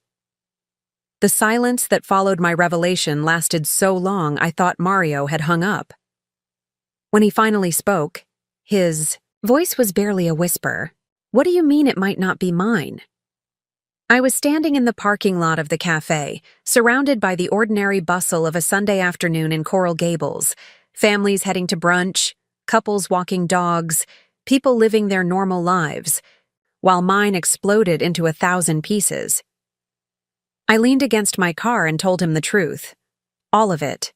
The silence that followed my revelation lasted so long I thought Mario had hung up. When he finally spoke, his voice was barely a whisper. What do you mean it might not be mine? I was standing in the parking lot of the cafe, surrounded by the ordinary bustle of a Sunday afternoon in Coral Gables, families heading to brunch, couples walking dogs, people living their normal lives, while mine exploded into 1,000 pieces. I leaned against my car and told him the truth. All of it.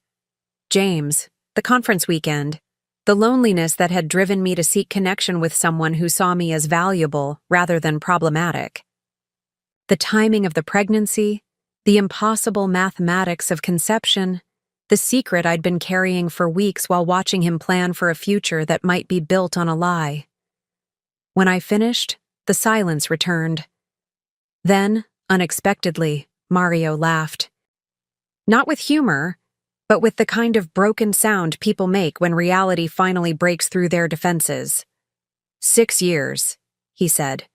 James, the conference weekend, the loneliness that had driven me to seek connection with someone who saw me as valuable rather than problematic. The timing of the pregnancy, the impossible mathematics of conception, the secret I'd been carrying for weeks while watching him plan for a future that might be built on a lie. When I finished, the silence returned. Then, unexpectedly, Mario laughed. Not with humor, but with the kind of broken sound people make when reality finally breaks through their defenses. 6 years, he said.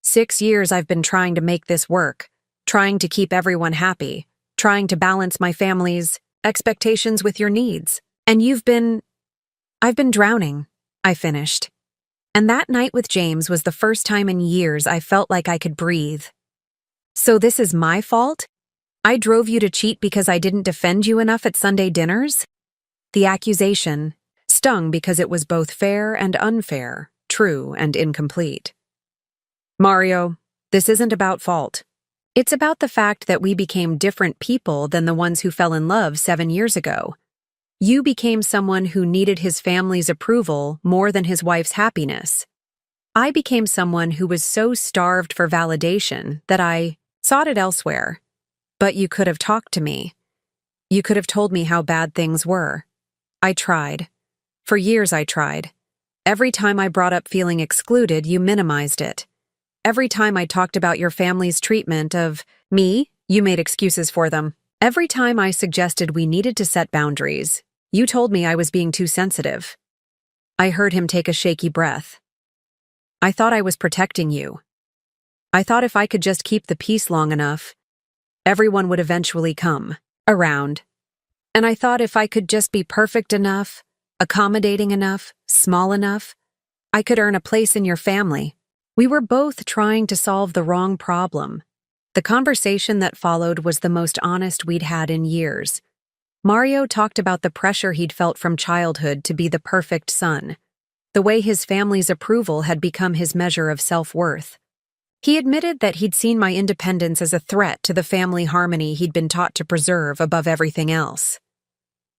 6 years I've been trying to make this work, trying to keep everyone happy, trying to balance my family's expectations with your needs. And I've been drowning, I finished. And that night with James was the first time in years I felt like I could breathe. So this is my fault? I drove you to cheat because I didn't defend you enough at Sunday dinners? The accusation stung because it was both fair and unfair, true and incomplete. Mario, this isn't about fault. It's about the fact that we became different people than the ones who fell in love 7 years ago. You became someone who needed his family's approval more than his wife's happiness. I became someone who was so starved for validation that I sought it elsewhere. But you could have talked to me. You could have told me how bad things were. I tried. For years I tried. Every time I brought up feeling excluded, you minimized it. Every time I talked about your family's treatment of me, you made excuses for them. Every time I suggested we needed to set boundaries, you told me I was being too sensitive. I heard him take a shaky breath. I thought I was protecting you. I thought if I could just keep the peace long enough, everyone would eventually come around. And I thought if I could just be perfect enough, accommodating enough, small enough, I could earn a place in your family. We were both trying to solve the wrong problem. The conversation that followed was the most honest we'd had in years. Mario talked about the pressure he'd felt from childhood to be the perfect son, the way his family's approval had become his measure of self-worth. He admitted that he'd seen my independence as a threat to the family harmony he'd been taught to preserve above everything else.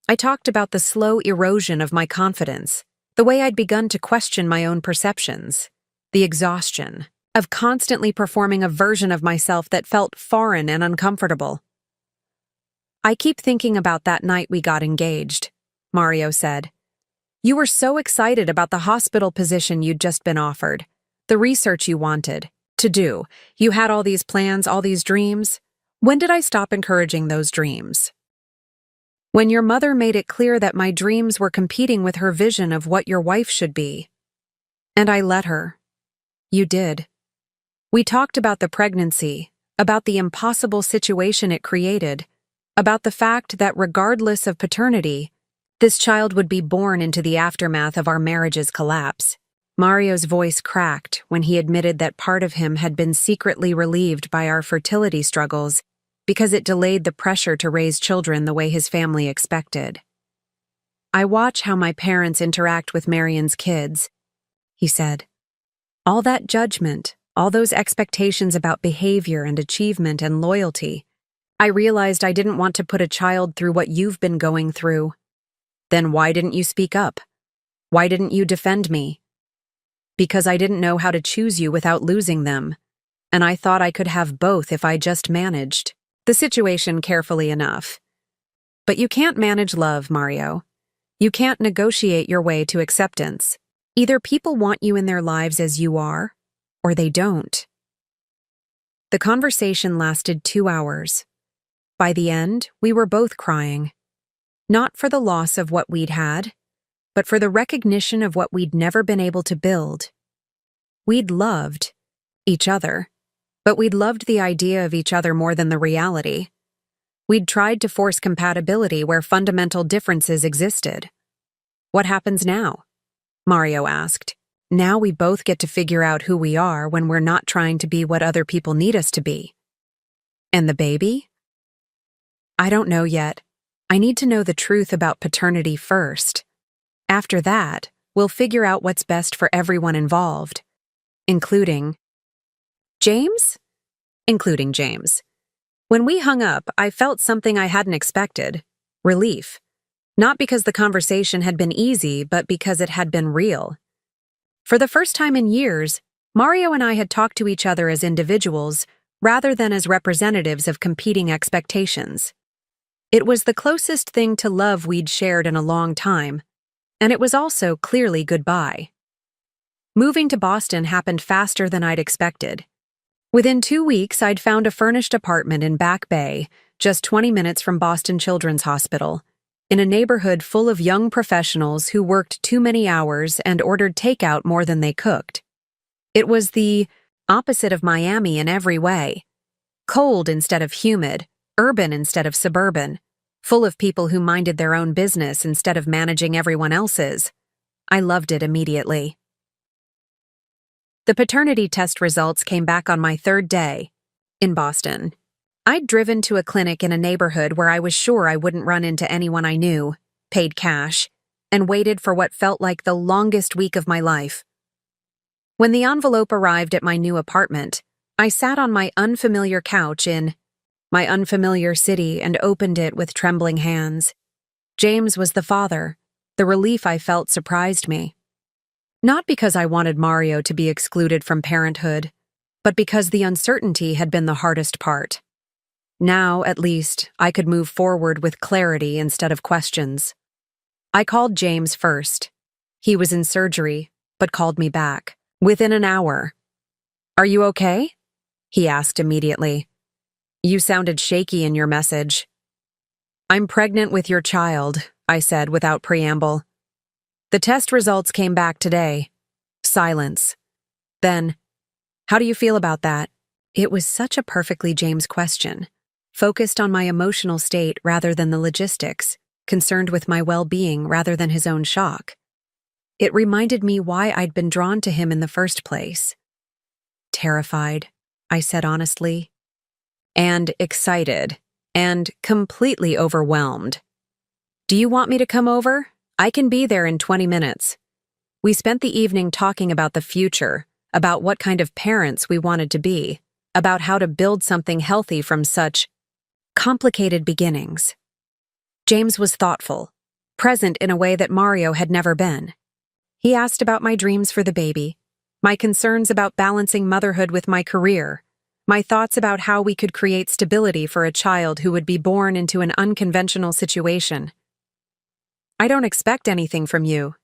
I talked about the slow erosion of my confidence, the way I'd begun to question my own perceptions, the exhaustion of constantly performing a version of myself that felt foreign and uncomfortable. I keep thinking about that night we got engaged, Mario said. You were so excited about the hospital position you'd just been offered, the research you wanted to do. You had all these plans, all these dreams. When did I stop encouraging those dreams? When your mother made it clear that my dreams were competing with her vision of what your wife should be. And I let her. You did. We talked about the pregnancy, about the impossible situation it created, about the fact that regardless of paternity, this child would be born into the aftermath of our marriage's collapse. Mario's voice cracked when he admitted that part of him had been secretly relieved by our fertility struggles because it delayed the pressure to raise children the way his family expected. I watch how my parents interact with Marion's kids, he said. All that judgment, all those expectations about behavior and achievement and loyalty. I realized I didn't want to put a child through what you've been going through. Then why didn't you speak up? Why didn't you defend me? Because I didn't know how to choose you without losing them, and I thought I could have both if I just managed the situation carefully enough. But you can't manage love, Mario. You can't negotiate your way to acceptance. Either people want you in their lives as you are, or they don't. The conversation lasted 2 hours. By the end, we were both crying. Not for the loss of what we'd had, but for the recognition of what we'd never been able to build. We'd loved each other, but we'd loved the idea of each other more than the reality. We'd tried to force compatibility where fundamental differences existed. What happens now? Mario asked. Now we both get to figure out who we are when we're not trying to be what other people need us to be. And the baby? I don't know yet. I need to know the truth about paternity first. After that, we'll figure out what's best for everyone involved, including James? Including James. When we hung up, I felt something I hadn't expected. Relief. Not because the conversation had been easy, but because it had been real. For the first time in years, Mario and I had talked to each other as individuals rather than as representatives of competing expectations. It was the closest thing to love we'd shared in a long time, and it was also clearly goodbye. Moving to Boston happened faster than I'd expected. Within 2 weeks, I'd found a furnished apartment in Back Bay, just 20 minutes from Boston Children's Hospital, in a neighborhood full of young professionals who worked too many hours and ordered takeout more than they cooked. It was the opposite of Miami in every way. Cold instead of humid, urban instead of suburban, full of people who minded their own business instead of managing everyone else's. I loved it immediately. The paternity test results came back on my third day in Boston. I'd driven to a clinic in a neighborhood where I was sure I wouldn't run into anyone I knew, paid cash, and waited for what felt like the longest week of my life. When the envelope arrived at my new apartment, I sat on my unfamiliar couch in my unfamiliar city and opened it with trembling hands. James was the father. The relief I felt surprised me. Not because I wanted Mario to be excluded from parenthood, but because the uncertainty had been the hardest part. Now, at least, I could move forward with clarity instead of questions. I called James first. He was in surgery, but called me back within an hour. "Are you okay?" he asked immediately. "You sounded shaky in your message." "I'm pregnant with your child," I said without preamble. "The test results came back today." Silence. Then, "How do you feel about that?" It was such a perfectly James question, focused on my emotional state rather than the logistics, concerned with my well-being rather than his own shock. It reminded me why I'd been drawn to him in the first place. "Terrified," I said honestly, "and excited, and completely overwhelmed. Do you want me to come over? I can be there in 20 minutes. We spent the evening talking about the future, about what kind of parents we wanted to be, about how to build something healthy from such complicated beginnings." James was thoughtful, present in a way that Mario had never been. He asked about my dreams for the baby, my concerns about balancing motherhood with my career, my thoughts about how we could create stability for a child who would be born into an unconventional situation. "I don't expect anything from you,"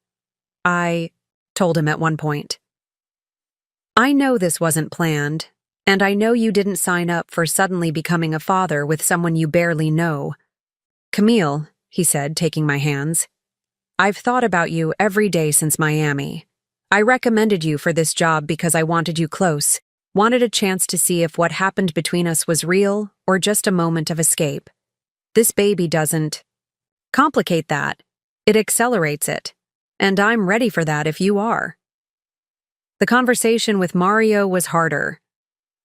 I told him at one point. "I know this wasn't planned, and I know you didn't sign up for suddenly becoming a father with someone you barely know. Camille," he said, taking my hands, "I've thought about you every day since Miami. I recommended you for this job because I wanted you close, wanted a chance to see if what happened between us was real or just a moment of escape. This baby doesn't complicate that. It accelerates it, and I'm ready for that if you are." The conversation with Mario was harder.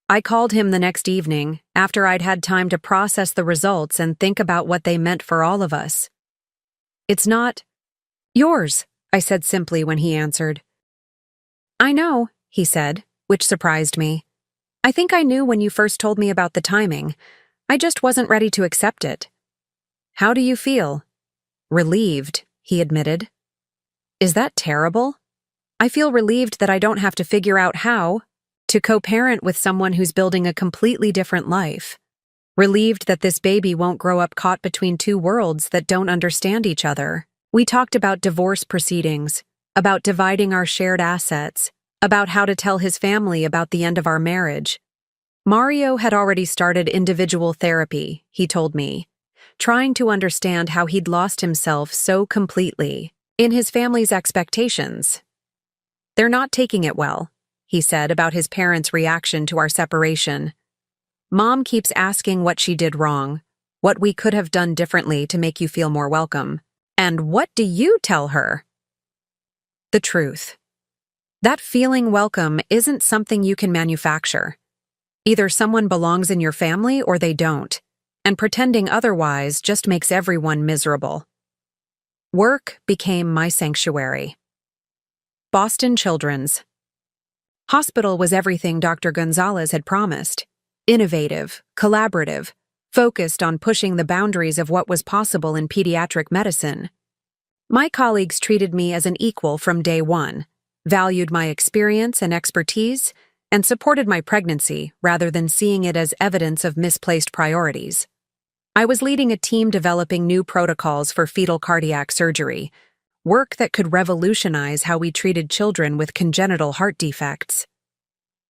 I called him the next evening, after I'd had time to process the results and think about what they meant for all of us. "It's not yours," I said simply when he answered. "I know," he said, which surprised me. "I think I knew when you first told me about the timing. I just wasn't ready to accept it." "How do you feel?" "Relieved," he admitted. "Is that terrible?" "I feel relieved that I don't have to figure out how to co-parent with someone who's building a completely different life. Relieved that this baby won't grow up caught between two worlds that don't understand each other." We talked about divorce proceedings, about dividing our shared assets, about how to tell his family about the end of our marriage. Mario had already started individual therapy, he told me, trying to understand how he'd lost himself so completely in his family's expectations. "They're not taking it well," he said about his parents' reaction to our separation. "Mom keeps asking what she did wrong, what we could have done differently to make you feel more welcome. And what do you tell her?" The truth. That feeling welcome isn't something you can manufacture. Either someone belongs in your family or they don't, and pretending otherwise just makes everyone miserable. Work became my sanctuary. Boston Children's Hospital was everything Dr. Gonzalez had promised. Innovative, collaborative, focused on pushing the boundaries of what was possible in pediatric medicine. My colleagues treated me as an equal from day one, valued my experience and expertise, and supported my pregnancy rather than seeing it as evidence of misplaced priorities. I was leading a team developing new protocols for fetal cardiac surgery, work that could revolutionize how we treated children with congenital heart defects.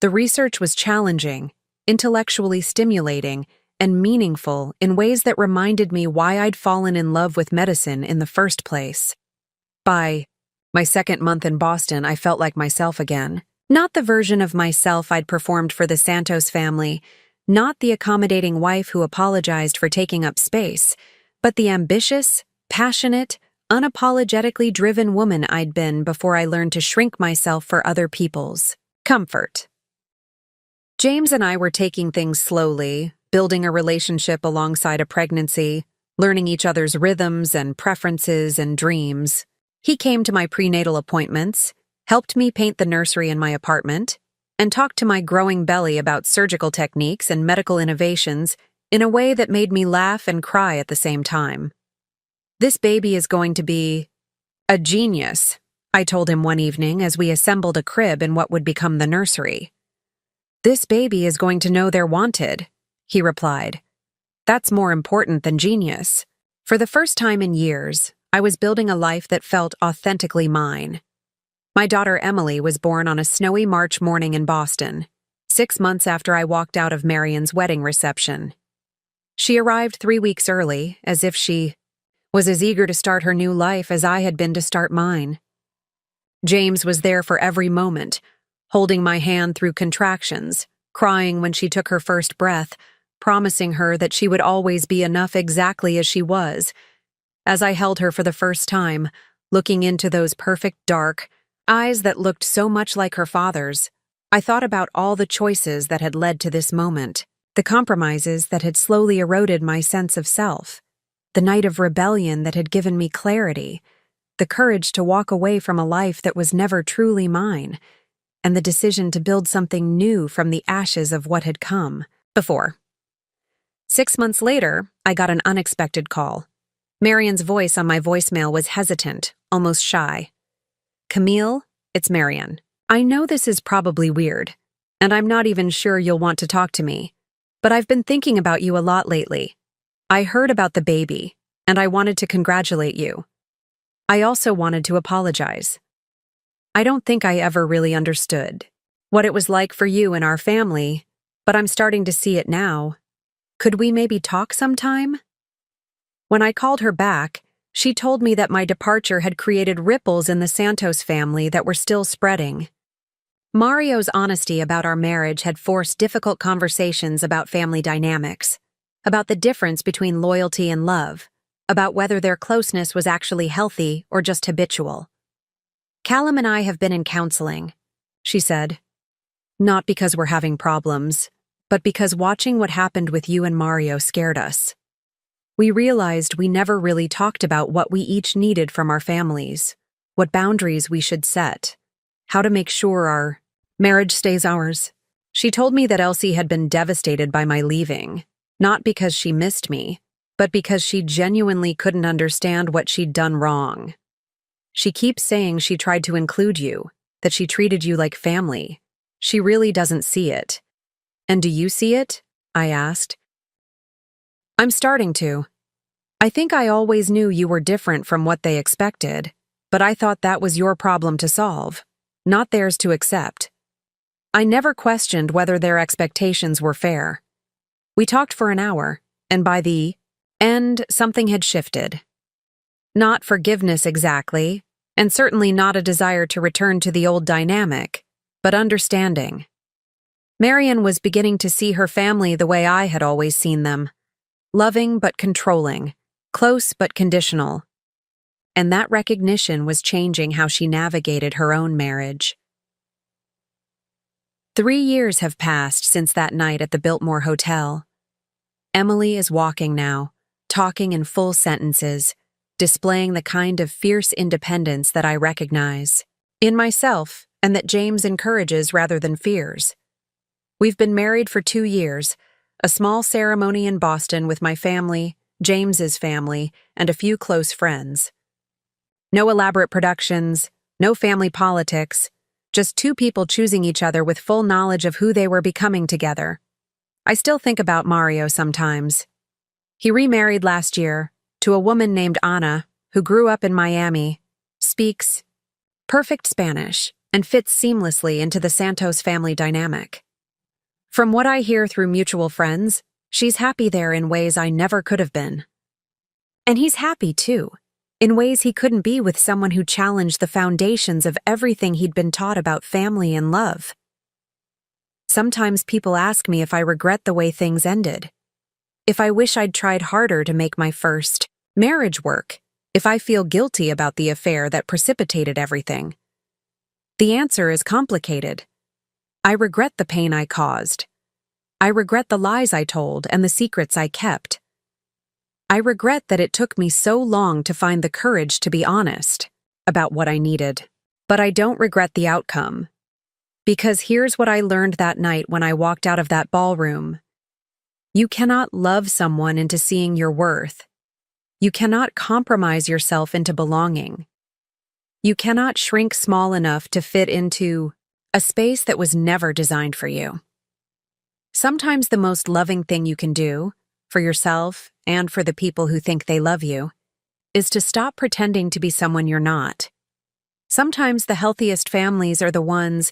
The research was challenging, intellectually stimulating, and meaningful in ways that reminded me why I'd fallen in love with medicine in the first place. By my second month in Boston, I felt like myself again. Not the version of myself I'd performed for the Santos family, not the accommodating wife who apologized for taking up space, but the ambitious, passionate, unapologetically driven woman I'd been before I learned to shrink myself for other people's comfort. James and I were taking things slowly, building a relationship alongside a pregnancy, learning each other's rhythms and preferences and dreams. He came to my prenatal appointments, helped me paint the nursery in my apartment, and talked to my growing belly about surgical techniques and medical innovations in a way that made me laugh and cry at the same time. "This baby is going to be a genius," I told him one evening as we assembled a crib in what would become the nursery. "This baby is going to know they're wanted," he replied. "That's more important than genius." For the first time in years, I was building a life that felt authentically mine. My daughter Emily was born on a snowy March morning in Boston, 6 months after I walked out of Marion's wedding reception. She arrived 3 weeks early, as if she was as eager to start her new life as I had been to start mine. James was there for every moment, holding my hand through contractions, crying when she took her first breath, promising her that she would always be enough exactly as she was. As I held her for the first time, looking into those perfect dark eyes that looked so much like her father's, I thought about all the choices that had led to this moment, the compromises that had slowly eroded my sense of self, the night of rebellion that had given me clarity, the courage to walk away from a life that was never truly mine, and the decision to build something new from the ashes of what had come before. 6 months later, I got an unexpected call. Marion's voice on my voicemail was hesitant, almost shy. "Camille, it's Marion. I know this is probably weird, and I'm not even sure you'll want to talk to me, but I've been thinking about you a lot lately. I heard about the baby, and I wanted to congratulate you. I also wanted to apologize. I don't think I ever really understood what it was like for you and our family, but I'm starting to see it now. Could we maybe talk sometime?" When I called her back, she told me that my departure had created ripples in the Santos family that were still spreading. Mario's honesty about our marriage had forced difficult conversations about family dynamics, about the difference between loyalty and love, about whether their closeness was actually healthy or just habitual. "Callum and I have been in counseling," she said. "Not because we're having problems, but because watching what happened with you and Mario scared us. We realized we never really talked about what we each needed from our families, what boundaries we should set, how to make sure our marriage stays ours." She told me that Elsie had been devastated by my leaving, not because she missed me, but because she genuinely couldn't understand what she'd done wrong. "She keeps saying she tried to include you, that she treated you like family. She really doesn't see it." "And do you see it?" I asked. "I'm starting to. I think I always knew you were different from what they expected, but I thought that was your problem to solve, not theirs to accept. I never questioned whether their expectations were fair." We talked for an hour, and by the end, something had shifted. Not forgiveness exactly, and certainly not a desire to return to the old dynamic, but understanding. Marion was beginning to see her family the way I had always seen them, loving but controlling, close but conditional. And that recognition was changing how she navigated her own marriage. 3 years have passed since that night at the Biltmore Hotel. Emily is walking now, talking in full sentences, displaying the kind of fierce independence that I recognize in myself and that James encourages rather than fears. We've been married for 2 years, a small ceremony in Boston with my family, James's family, and a few close friends. No elaborate productions, no family politics, just 2 people choosing each other with full knowledge of who they were becoming together. I still think about Mario sometimes. He remarried last year to a woman named Anna, who grew up in Miami, speaks perfect Spanish, and fits seamlessly into the Santos family dynamic. From what I hear through mutual friends, She's happy there in ways I never could have been. And he's happy, too, in ways he couldn't be with someone who challenged the foundations of everything he'd been taught about family and love. Sometimes people ask me if I regret the way things ended, if I wish I'd tried harder to make my first marriage work, if I feel guilty about the affair that precipitated everything. The answer is complicated. I regret the pain I caused. I regret the lies I told and the secrets I kept. I regret that it took me so long to find the courage to be honest about what I needed. But I don't regret the outcome. Because here's what I learned that night when I walked out of that ballroom. You cannot love someone into seeing your worth. You cannot compromise yourself into belonging. You cannot shrink small enough to fit into a space that was never designed for you. Sometimes the most loving thing you can do, for yourself and for the people who think they love you, is to stop pretending to be someone you're not. Sometimes the healthiest families are the ones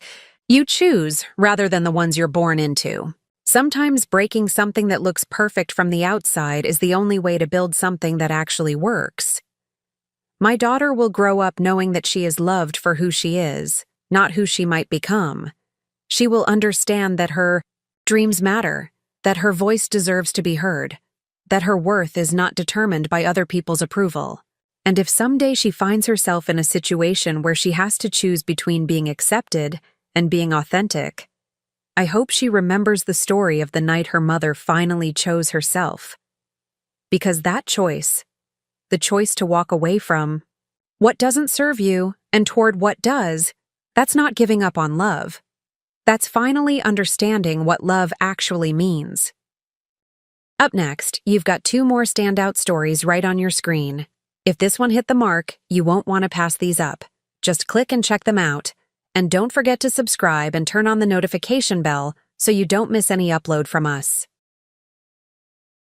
you choose rather than the ones you're born into. Sometimes breaking something that looks perfect from the outside is the only way to build something that actually works. My daughter will grow up knowing that she is loved for who she is, not who she might become. She will understand that her dreams matter, that her voice deserves to be heard, that her worth is not determined by other people's approval. And if someday she finds herself in a situation where she has to choose between being accepted and being authentic, I hope she remembers the story of the night her mother finally chose herself. Because that choice, the choice to walk away from what doesn't serve you and toward what does, that's not giving up on love. That's finally understanding what love actually means. Up next, you've got 2 more standout stories right on your screen. If this one hit the mark, you won't want to pass these up. Just click and check them out. And don't forget to subscribe and turn on the notification bell so you don't miss any upload from us.